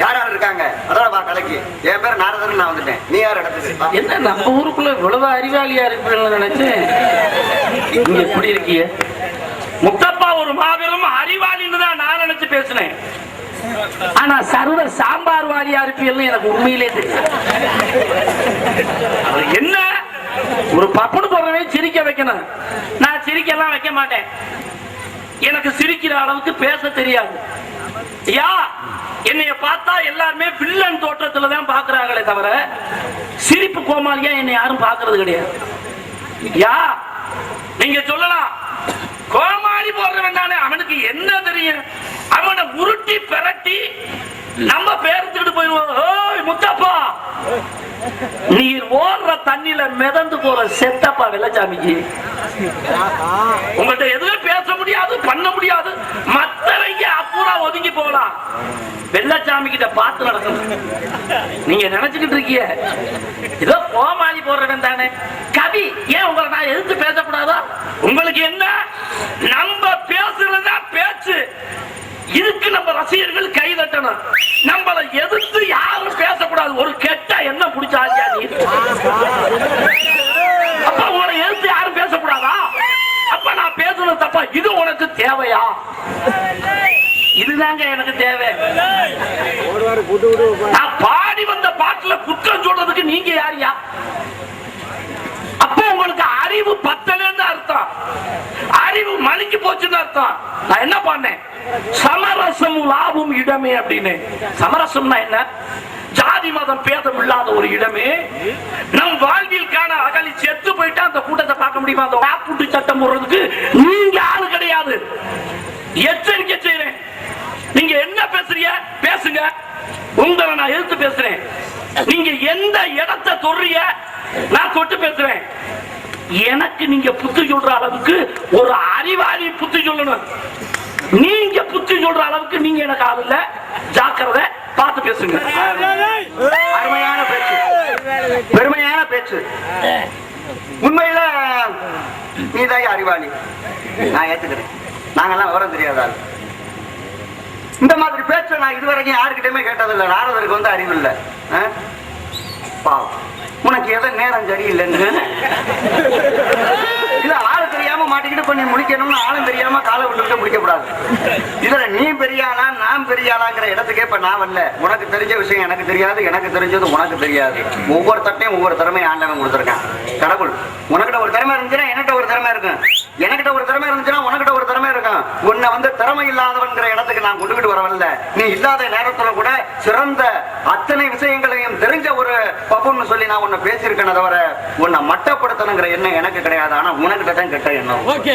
Speaker 6: யார் யார் இருக்காங்க அதோட பா கலைக்கு. என் பேர் நாரதர், நான் வந்துட்டேன். நீ யார் இடத்துக்கு?
Speaker 2: என்ன நம்ம ஊருக்குள்ள இவ்வளவு அறிவாளியா இருப்பீங்கன்னு நினைச்சேன். நீங்க எப்படி இருக்கீங்க? முத்தப்பா ஒரு மாபெரும் அறிவாளின்னு தான் நான் நினைச்சு பேசினேன். ஆனா சர்வ சாம்பார் வாரியா இருப்பீங்கன்னு எனக்கு உண்மையிலே தெரியும். என்ன ஒரு பப்புனு போடுறவே சிரிக்க வைக்கணும். நான் சிரிக்கலாம் வைக்க மாட்டேன். எனக்கு சிரிக்கிற அளவுக்கு பேச தெரியாது. யா என்னைய பார்த்தா எல்லாருமே வில்லன் தோற்றத்துல தான் பாக்குறாங்களே தவிர சிரிப்பு கோமாளியா என்னை யாரும் பாக்குறது கிடையாது. யா நீங்க சொல்லலாம், கோமாளி போடுறவன் தானே, அவனுக்கு என்ன தெரியும்? அவனை உருட்டி பெரட்டி நம்ம பேரத்துக்கிட்டு போயிருவோம். ஓய் முத்தப்பா, நீர் ஓடுற தண்ணியில மிதந்து போற செத்தப்பா வெள்ளச்சாமிக்கு உங்கள்கிட்ட எதுவும் பேச முடியாது, பண்ண முடியாது. மத்தவங்க அப்புறா ஒதுங்கி போகலாம். வெள்ளச்சாமி கிட்ட பார்த்து நடக்கணும். நீங்க நினைச்சுக்கிட்டு இருக்கீங்க ஏதோ கோமாளி போடுறவன் தானே கவி. ஏன் உங்களை நான் எதிர்த்து பேசக்கூடாதா? உங்களுக்கு என்ன, நம்ம பேசுறதா பேச்சு. இதுக்கு நம்ம ரசிகர்கள் கை தட்டணும். நம்மளை எதிர்த்து யாரும் பேசக்கூடாது. ஒரு கெட்ட என்ன பிடிச்சாலியா நீ? அப்ப உங்களை எதிர்த்து யாரும் பேசக்கூடாதா? அப்ப நான் பேசணும் தப்பா? இது உனக்கு தேவையா? இதுதாங்க எனக்கு தேவை. நான் பாடி வந்த பாட்டுல குற்றம் சொல்றதுக்கு நீங்க யாரியா? அப்ப உங்களுக்கு அறிவு பத்தலன்னு அர்த்தம். அறிவு மணிக்கு போச்சுன்னு அர்த்தம். நான் என்ன பண்ணேன்? சமரசம் லாபம் இடமே அப்படின்னு. சமரசம்னா என்ன? ஜாதி மதம் பேதம் இல்லாத ஒரு இடமே. நம் வாழ்விற்கான அகலி செத்து போயிட்டா அந்த கூட்டத்தை பார்க்க முடியுமா? அந்த வாப்புட்டு சட்டம் போடுறதுக்கு நீங்க ஆளு கிடையாது. எச்சரிக்கை செய்யறேன். நீங்க என்ன பேசுறீங்க பேசுங்க. உங்களை நான் எதிர்த்து பேசுறேன். நீங்க எந்த இடத்தை சொல்றீங்க நான் தொட்டு பேசுறேன். எனக்கு நீங்க புத்தி சொல்ற அளவுக்கு ஒரு அறிவாளி புத்தி சொல்லணும். நீங்க புத்தி சொல்ற அளவுக்கு நீங்க எனக்கு ஆள் இல்ல. ஜாக்கிரதை, பார்த்து பேசுங்க.
Speaker 6: அருமையான பேச்சு, பெருமையான பேச்சு. உண்மையில நீதான் அறிவாளி, நான் ஏத்துக்கிறேன். நாங்கெல்லாம் விவரம் தெரியாதால் இந்த மாதிரி பேச்ச நான் இதுவரைக்கும் யாருக்கிட்டயுமே கேட்டதில்லை. நாரதருக்கு வந்து அறிவு இல்லை. பாவம், உனக்கு எதை நேரம் சரியில்லைன்னு இல்ல ஆளு தெரியாம மாட்டிக்கிட்டு பண்ணி முடிக்கணும்னு ஆளும் தெரியாம காலை விட்டு முடிக்கப்படாது. இதுல நீ பெரியாளா நான் பெரியாளாங்கிற இடத்துக்கே இப்ப நான் வரல. உனக்கு தெரிஞ்ச விஷயம் எனக்கு தெரியாது, எனக்கு தெரிஞ்சது உனக்கு தெரியாது. ஒவ்வொரு தட்டையும் ஒவ்வொரு திறமையை ஆண்டவன் கொடுத்துருக்கான் கடவுள். உனக்கிட்ட ஒரு திறமை இருந்துச்சுன்னா என்கிட்ட ஒரு திறமை இருக்கும், எனக்கிட்ட ஒரு திறமை இருந்துச்சுன்னா உனக்கிட்ட ஒரு திறமை இருக்கும். உன்னை வந்து திறமை இல்லாதவன்கிற இடத்துக்கு நான் கொண்டுகிட்டு வரவில்லை. நீ இல்லாத நேரத்துல கூட சிறந்த அத்தனை விஷயங்களையும் தெரிஞ்ச ஒரு பப்புன்னு சொல்லி நான் உன்னை பேசியிருக்கேன் தவிர உன்னை மட்டப்படுத்தணுங்கிற எண்ணம் எனக்கு கிடையாது. ஆனா உனக்கிட்ட தான் கெட்ட எண்ணம். உனக்கு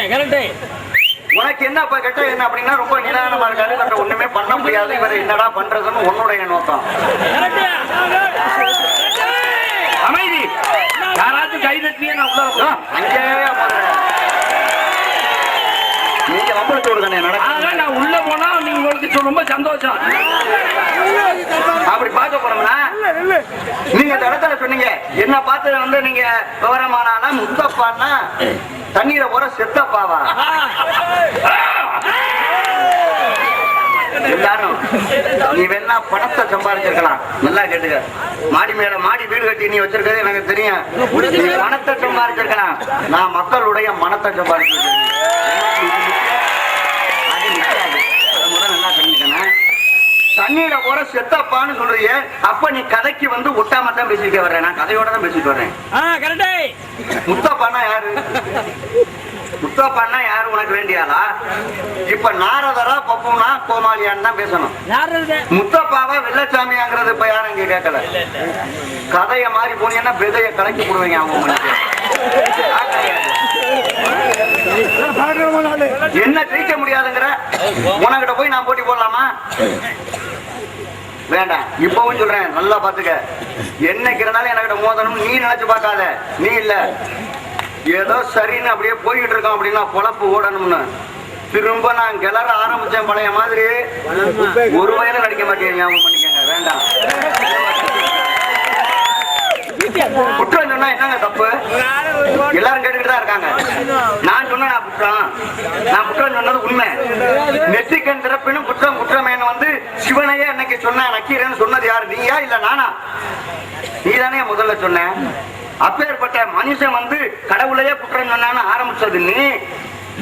Speaker 6: என்ன கெட்ட எண்ணம் அப்படின்னா ரொம்ப நிதானமா இருக்காரு, ஒண்ணுமே பண்ண முடியாது, இவரை என்னடா பண்றதுன்னு உன்னுடைய நோக்கம்.
Speaker 2: அமைதி. யாராச்சும் கை தட்டியே நான் உள்ள
Speaker 6: அங்கே நீங்க வம்பளத்து தானே நடக்க.
Speaker 2: நான் உள்ள போனா நீங்க உங்களுக்கு ரொம்ப சந்தோஷம்.
Speaker 6: அப்படி பார்க்க போனோம்னா நீங்க இந்த இடத்துல சொன்னீங்க என்ன பார்த்து வந்து நீங்க விவரமானா முத்தப்பான்னா தண்ணீரை போற செத்தப்பாவா? எல்லாரும் நீ வேணா பணத்தை சம்பாதிச்சிருக்கலாம். நல்லா கேட்டுக்க. மாடி மேல மாடி வீடு கட்டி நீ வச்சிருக்கிறது எனக்கு தெரியும். நீ பணத்தை சம்பாதிச்சிருக்கலாம். நான் மக்களுடைய மனத்தை சம்பாதிச்சிருக்கேன். அது நிற்காது. அதை முதல்ல நல்லா தெரிஞ்சுக்கணும். தண்ணீரை போற செத்தப்பான்னு சொல்றீங்க. அப்ப நீ கதைக்கு வந்து ஒட்டாம தான் பேசிட்டு வர்றேன். நான் கதையோட தான் பேசிட்டு வர்றேன். முத்தப்பான்னா யாரு? முத்தப்பான்னா யாரு உனக்கு வேண்டியாளா? இப்ப நாரதரா பப்புனா கோமாளியான்னு தான் பேசணும். முத்தப்பாவா வெள்ளச்சாமியாங்கிறது இப்ப யாரும் இங்க கேட்கல. கதைய மாதிரி போனீங்கன்னா விதைய கலக்கி போடுவீங்க அவங்க. என்ன ஜெயிக்க முடியாதுங்கிற உனக்கிட்ட போய் நான் போட்டி போடலாமா? வேண்டாம். இப்பவும் சொல்றேன், நல்லா பாத்துக்க. என்னைக்கு இருந்தாலும் என்கிட்ட மோதணும் நீ நினைச்சு பார்க்காத. நீ இல்ல ஏதோ சரின்னு அப்படியே போய்கிட்டு இருக்கோம் அப்படின்னா பொழப்பு ஓடணும்னு திரும்ப நான் கிளற ஆரம்பிச்சேன் பழைய மாதிரி. ஒரு வயலும் நடிக்க மாட்டேன். ஞாபகம் பண்ணிக்கங்க. வேண்டாம். குற்றம் சொன்னா என்னங்க தப்பு? எல்லாரும் கேட்டுக்கிட்டு தான் இருக்காங்க. நான் சொன்ன நான் குற்றம் சொன்னது உண்மை. நெற்றிக்கண் திறப்பினும் குற்றம் குற்றமேன்னு வந்து சிவனையே அன்னைக்கு சொன்ன நக்கீரன்னு சொன்னது யாரு? நீயா இல்ல நானா? நீதானே முதல்ல சொன்ன. அப்பேற்பட்ட மனுஷன் வந்து கடவுளையே குற்றம் சொன்னான்னு ஆரம்பிச்சது நீ.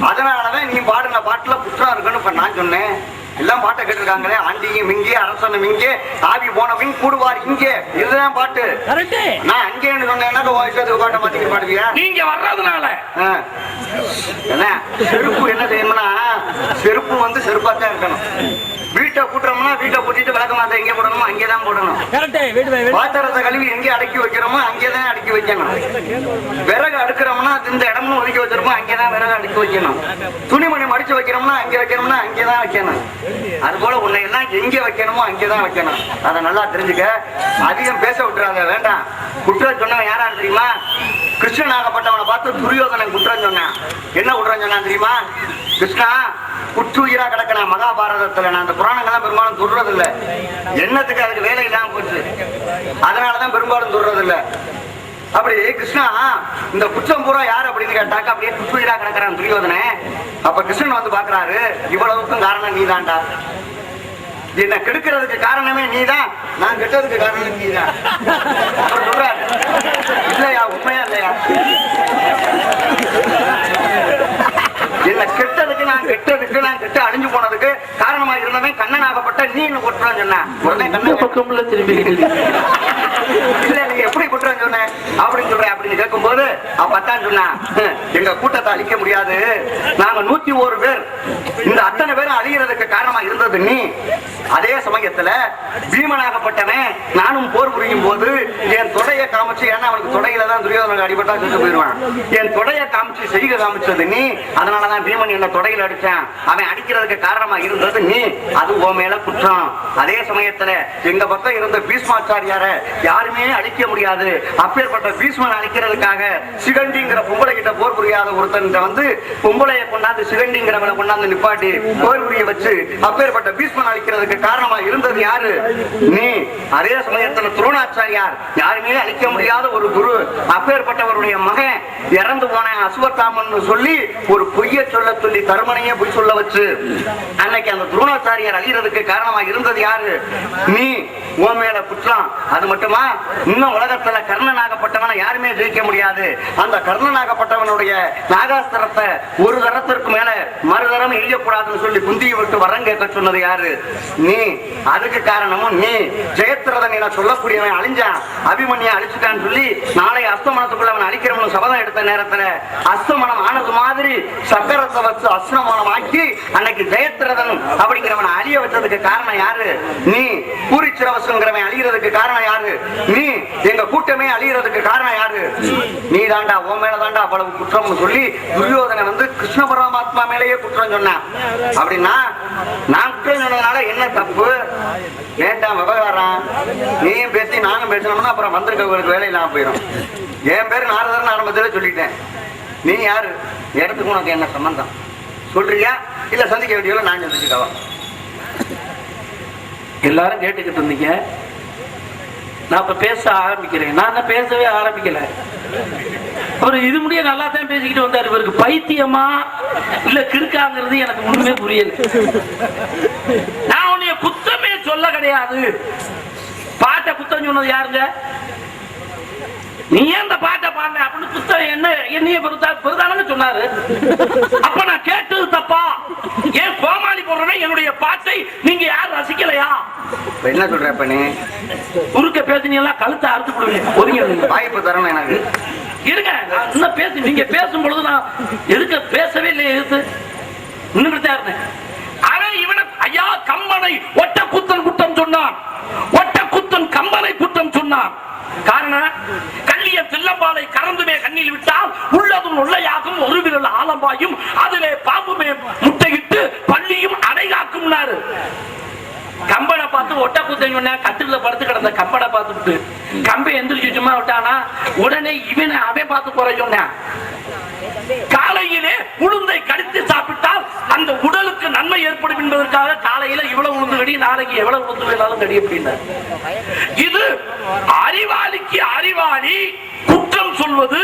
Speaker 6: அதனாலதான் நீ பாடுன பாட்டுல குற்றம் இருக்குன்னு இப்ப நான் சொன்னேன். எல்லாம் பாட்டை கேட்டிருக்காங்களே. ஆண்டியும் இங்கே அரசனும் இங்கே ஆவி போனவங்க கூடுவார் இங்கே. இதுதான் பாட்டு. நான் அங்கேன்னு சொன்னேன்னா பாட்டை மாத்திக்க பாடுவியா?
Speaker 2: நீங்க வர்றதுனால
Speaker 6: என்ன செருப்பு என்ன செய்யணும்னா செருப்பு வந்து செருப்பாத்தான் இருக்கணும். வீட்டை கூட்டுறோம்னா வீட்டை கூட்டிட்டு விளக்க மாத்த எங்கே போடணுமோ அங்கேதான் போடணும். பாத்திரத்தை கழுவி எங்கே அடக்கி வைக்கிறோமோ அங்கேதான் அடக்கி வைக்கணும். விறகு அடுக்கிறோம்னா இந்த இடம்னு ஒதுக்கி வச்சிருப்போம் அங்கேதான் விறகு அடுக்கி வைக்கணும். துணிமணி மடிச்சு வைக்கிறோம்னா அங்கே வைக்கணும்னா அங்கேதான் வைக்கணும். அது போல உன்னை எல்லாம் எங்கே வைக்கணுமோ அங்கேதான் வைக்கணும். அதை நல்லா தெரிஞ்சுக்க. அதிகம் பேச விட்டுறாத. வேண்டாம். குற்றம் சொன்னவன் யாரா தெரியுமா? கிருஷ்ணனாகப்பட்டவனை பார்த்து துரியோதனன் குற்றம் சொன்னான். என்ன குற்றம் சொன்னான் தெரியுமா? கிருஷ்ணா குற்றுயிரா கிடக்கிற மகாபாரதத்துல நான் அந்த புராணங்கள்லாம் பெரும்பாலும் துடுறது இல்லை. என்னத்துக்கு அதுக்கு வேலை இல்லாம போச்சு. அதனாலதான் பெரும்பாலும் துடுறது இல்லை. அப்படி கிருஷ்ணா இந்த குற்றம் பூரா யாரு அப்படின்னு கேட்டாக்க அப்படியே குற்றுயிரா கிடக்கிறான் துரியோதனை. அப்ப கிருஷ்ணன் வந்து பாக்குறாரு, இவ்வளவுக்கும் காரணம் நீதான்டா. என்ன கெடுக்கிறதுக்கு காரணமே நீதான், நான் கெட்டதுக்கு காரணம் நீதான் சொல்றாரு. இல்லையா? உண்மையா இல்லையா? என்ன கெட்டதுக்கு நான் கெட்டு அழிஞ்சு போனதுக்கு காரணமா இருந்தவன் கண்ணனாகப்பட்ட நீ என்ன குற்றம் சொன்ன? உடனே கண்ணன் பக்கம்ல திரும்பி இல்ல நீங்க எப்படி குற்றம் சொன்ன அப்படின்னு சொல்றேன் அப்படின்னு கேட்கும் போது அப்பத்தான் சொன்னா, எங்க கூட்டத்தை அழிக்க முடியாது. நாங்க 101 பேர். இந்த அத்தனை பேரும் அழிகிறதுக்கு காரணமா இருந்தது நீ. அதே சமயத்துல பீமனாகப்பட்டவன் நானும் போர் புரியும் போது என் தொடைய காமிச்சு, ஏன்னா அவனுக்கு தொடையில தான் துரியோதனுக்கு அடிபட்டா செத்து போயிடுவான். என் தொடைய காமிச்சு செய்க காமிச்சது நீ. அதனாலதான் பீமன் என்ன தொடையில அடிச்சான். அவன் அடிக்கிறதுக்கு காரணமா இருந்தது நீ. அது உன் மேல குற்றம். அதே சமயத்துல எங்க பக்கம் இருந்த பீஷ்மாச்சாரியார யாருமே அழிக்க முடியாது. அப்பேற்பட்ட பீஷ்மன் அழிக்கிறதுக்காக சிகண்டிங்கிற பொம்பளை கிட்ட போர் புரியாத ஒருத்தன் வந்து பொம்பளைய கொண்டாந்து சிகண்டிங்கிறவனை கொண்டாந்து நிப்பாட்டி போர் புரிய வச்சு அப்பேற்பட்ட பீஷ்மன் அழிக்கிறதுக்கு காரணமா இருந்தது யாரு? நீ. அதே சமயத்துல துரோணாச்சாரியார் யாருமே அழிக்க முடியாத ஒரு குரு. அப்பேற்பட்டவருடைய மகன் இறந்து போன அசுவத்தாமன் சொல்லி ஒரு பொய்ய சொல்லி தருமனையே பொய் சொல்ல வச்சு அன்னைக்கு அந்த துரோணாச்சாரியார் அழிகிறதுக்கு காரணமா இருந்தது யாரு? நீ. உன் மேல குற்றம். அது மட்டுமா, இன்னும் உலகத்துல கர்ணனாகப்பட்டவனை யாருமே ஜெயிக்க முடியாது. அந்த கர்ணனாகப்பட்டவனுடைய நாகாஸ்திரத்தை ஒரு தரத்திற்கு மேல மறுதரம் எரியக்கூடாதுன்னு சொல்லி குந்தியை விட்டு வரம் கேட்க சொன்னது யாரு? நீ. அதுக்கு காரணமும் நீ. ஜெயத்ரதன் என சொல்லக்கூடியவன் அழிஞ்சான், அபிமன்யை அழிச்சுட்டான்னு சொல்லி நாளைய அஸ்தமனத்துக்குள்ள அவன் அழிக்கிறவன் சபதம் எடுத்த நேரத்துல அஸ்தமனம் ஆனது மாதிரி சக்கரத்தை வச்சு அஸ்தமனம் ஆக்கி அன்னைக்கு ஜெயத்ரதன் அப்படிங்கிறவன் அழிய வச்சதுக்கு காரணம் யாரு? நீ. பூரிச்சிரவசங்கிறவன் அழிகிறதுக்கு காரணம் யாரு? நீ. எங்க கூட்டமே அழிகிறதுக்கு காரணம் யாரு? நீ தாண்டா. உன் மேல தாண்டா அவ்வளவு குற்றம்னு சொல்லி துரியோதனை வந்து கிருஷ்ண பரமாத்மா மேலேயே குற்றம் சொன்னான். அப்படின்னா நான் குற்றம் சொன்னதுனால என்ன தப்பு? வேண்டாம் விவகாரம். நீயும் பேசி நானும் பேசணும்னா அப்புறம் வந்திருக்கவங்களுக்கு வேலை இல்லாம போயிடும். என் பேரு நாரதர்னு ஆரம்பத்துல சொல்லிட்டேன். நீ யாரு? இடத்துக்கு உனக்கு என்ன சம்பந்தம்? சொல்றியா இல்ல சந்திக்க வேண்டியவள நான் சந்திச்சுக்கவா?
Speaker 2: எல்லாரும் கேட்டுக்கிட்டு இருந்தீங்க. நான் இப்ப பேச ஆரம்பிக்கிறேன். நான் பேசவே ஆரம்பிக்கல. அவர் இது முடிய நல்லா தான் பேசிக்கிட்டு வந்தார். இவருக்கு பைத்தியமா இல்ல கிறுக்காங்கிறது எனக்கு ஒண்ணுமே புரியல. நான் உன்னைய குத்தமே சொல்ல கிடையாது. பாட்டை குத்தம் சொன்னது யாருங்க? நீ ஏன் இந்த பாட்டை பாடுன அப்படின்னு புத்தகம் என்னைய பொறுத்தானு சொன்னாரு. அப்ப நான் கேட்டது தப்பா? ஏன் கோமாளி போடுறேன் என்னுடைய பாட்டை நீங்க யாரும் ரசிக்கலையா?
Speaker 6: என்ன சொல்ற? இப்ப நீ
Speaker 2: குறுக்க பேசினீங்களா கழுத்தை அறுத்து போடுவேன். ஒதுங்க
Speaker 6: வாய்ப்பு தரணும் எனக்கு.
Speaker 2: இருங்க, நான் இன்னும் பேசி நீங்க பேசும் பொழுது நான் எதுக்கு பேசவே இல்லை. எதுக்கு இன்னும் இருந்தேன். அவன் இவனை ஐயா கம்பனை ஒட்ட குத்தன் குற்றம் சொன்னான். ஒட்ட குத்தன் கம்பனை குற்றம் சொன்னான். காரணம், கள்ளிய தில்லம்பாலை கறந்துமே கண்ணில் விட்டால் உள்ளதும் உள்ளையாகும், ஒரு விரல் ஆலம்பாயும், அதிலே பாம்புமே முட்டையிட்டு பள்ளியும் அடைகாக்கும். கம்பனை பார்த்து ஒட்ட குத்தன் சொன்ன, கட்டில படுத்து கிடந்த கம்பனை பார்த்துட்டு கம்பை எந்திரிச்சு சும்மா விட்டானா உடனே இவனை அவன் பார்த்து குறை சொன்னான். காலையிலே உளுந்தை கடித்து சாப்பிட்டால் அந்த உடலுக்கு நன்மை ஏற்படும் என்பதற்காக காலையில இவ்வளவு உளுந்து கடி, நாளைக்கு எவ்வளவு உளுந்து வேணாலும் கடி அப்படின்னா, இது அறிவாளிக்கு அறிவாளி குற்றம் சொல்வது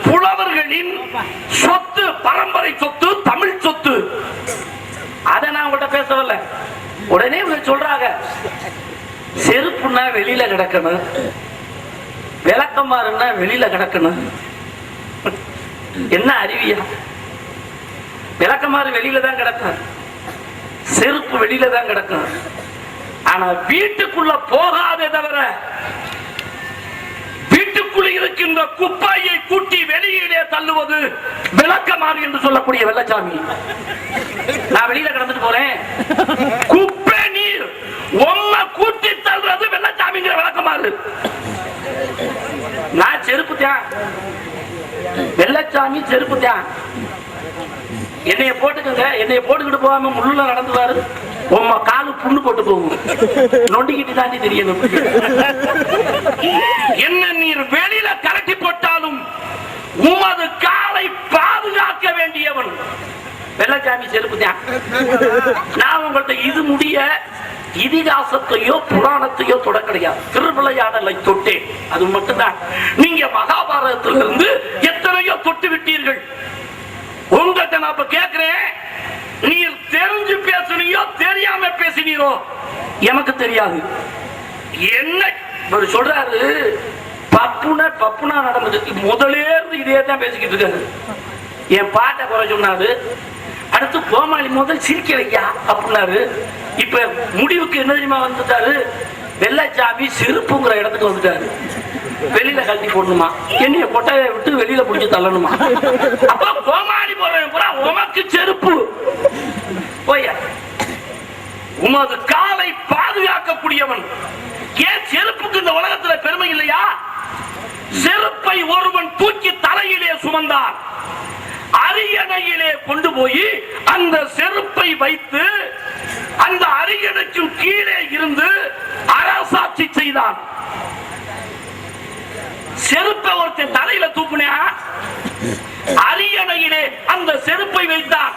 Speaker 2: புலவர்களின் சொத்து, பரம்பரை சொத்து, தமிழ் சொத்து. அதை நான் உங்கள்கிட்ட பேசவில்லை. உடனே சொல்றாங்க செருப்புன்னா வெளியில கிடக்கணும், விளக்கமாறுன்னா வெளியில கிடக்கணும். என்ன அறிவியா? விளக்கமாறு வெளியில தான் கிடக்கும், செருப்பு வெளியில தான் கிடக்கும். ஆனா வீட்டுக்குள்ள போகாதே தவிர வீட்டுக்குள்ள இருக்கின்ற குப்பையை கூட்டி வெளியிலே தள்ளுவது விளக்கமாறு என்று சொல்லக்கூடிய வெள்ளச்சாமி. நான் வெளியில கிடந்துட்டு போறேன், குப்பை நீர் ஒன்ன கூட்டி தள்ளுறது வெள்ளச்சாமிங்கிற விளக்கமாறு. நான் செருப்பு தான், வெள்ளச்சாமி செருப்பு தான். என்னைய போட்டுக்கங்க, என்னைய போட்டுக்கிட்டு போகாம முள்ளுல நடந்துவாரு, உங்க காலு புண்ணு போட்டு போகும். நொண்டிக்கிட்டு தாண்டி தெரியணும். என்ன நீர் வெளியில கலட்டி போட்டாலும் உமது காலை பாதுகாக்க வேண்டியவன் வெள்ளச்சாமி செருப்பு தான். நான் உங்கள்கிட்ட இது முடிய இதிகாசத்தையோ புராணத்தையோ தொட கிடையாது. திருவிளையாடலை தொட்டேன், அது மட்டும்தான். நீங்க மகாபாரதத்திலிருந்து எத்தனையோ தொட்டு விட்டீர்கள். உங்கள்கிட்ட நான் இப்ப கேட்கிறேன், நீர் தெரிஞ்சு பேசுனீயோ தெரியாம பேசினீரோ எனக்கு தெரியாது. என்ன சொல்றாரு? பப்புனா நடந்தது. முதலே இருந்து இதே தான் பேசிக்கிட்டு இருக்காரு. என் பாட்டை குறை சொன்னாரு. அடுத்து கோமாளி முதல் சிரிக்க வையா அப்படின்னாரு. இப்ப முடிவுக்கு என்ன தெரியுமா வந்துட்டாரு? வெள்ளச்சாமி செருப்புங்கிற இடத்துக்கு வந்துட்டாரு. வெளியில கழட்டி போடணுமா, என்னைய கொட்டையை விட்டு வெளியில புடிச்சு தள்ளணுமா? அப்ப கோமாளி போறேன் உமக்கு செருப்பு போய உமது காலை பாதுகாக்கக்கூடியவன். ஏன் செருப்புக்கு இந்த உலகத்துல பெருமை இல்லையா? செருப்பை ஒருவன் தூக்கி தலையிலே சுமந்தான், அரியணையிலே கொண்டு போய் அந்த செருப்பை வைத்து அந்த அரியணைக்கும் கீழே இருந்து அரசாட்சி செய்தான். செருப்பை ஒருத்தன் தலையில தூக்குனா, அரியணையிலே அந்த செருப்பை வைத்தான்.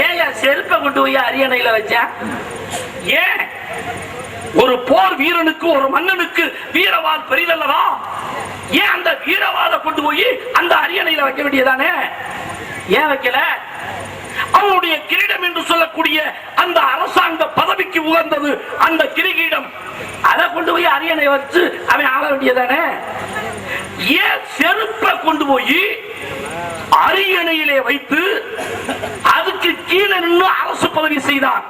Speaker 2: ஏன் செருப்பை கொண்டு போய் அரியணையில வச்ச? ஏன்? ஒரு போர் வீரனுக்கு, ஒரு மன்னனுக்கு வீரவாள் பெரிதல்லவா? ஏன் அந்த வீரவாளை கொண்டு போய் அந்த அரியணையில வைக்க வேண்டியதானே? ஏன் வைக்கல? அவனுடைய கிரீடம் என்று சொல்லக்கூடிய அந்த அரசாங்க பதவிக்கு உகந்தது அந்த கிரீடம். அதை கொண்டு போய் அரியணை வச்சு அவன் ஆள வேண்டியதானே? ஏன் செருப்பை கொண்டு போய் அரியணையிலே வைத்து அதுக்கு கீழே நின்று அரசு பதவி செய்தான்?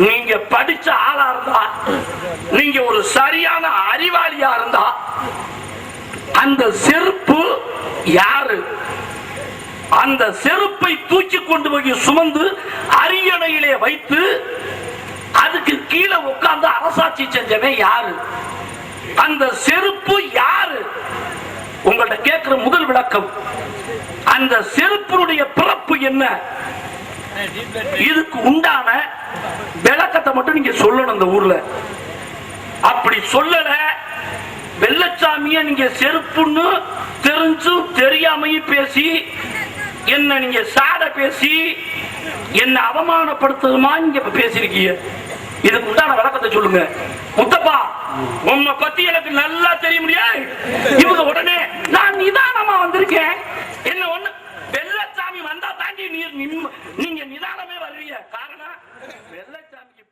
Speaker 2: நீங்க படிச்ச ஆளா இருந்தா, நீங்க ஒரு சரியான அறிவாளியா இருந்தா, அந்த செருப்பு யாரு? அந்த செருப்பை தூக்கி கொண்டு போய் சுமந்து அரியணையிலே வைத்து அதுக்கு கீழே உட்கார்ந்து அரசாட்சி செஞ்சவன் யாரு? அந்த செருப்பு யாரு? உங்கள்ட்ட கேட்கிற முதல் விளக்கம், அந்த செருப்பினுடைய பிறப்பு என்ன? இதுக்கு உண்டான விளக்கத்தை மட்டும் நீங்க சொல்லணும். அந்த ஊர்ல அப்படி சொல்லல, வெள்ளச்சாமிய நீங்க செருப்புன்னு தெரிஞ்சும் தெரியாமையும் பேசி என்ன நீங்க சாட பேசி என்ன அவமானப்படுத்துமா நீங்க பேசிருக்கீங்க. இதுக்கு உண்டான விளக்கத்தை சொல்லுங்க. முத்தப்பா உன்னை பத்தி எனக்கு நல்லா தெரிய முடியாது. இவங்க உடனே நான் நிதானமா வந்திருக்கேன்,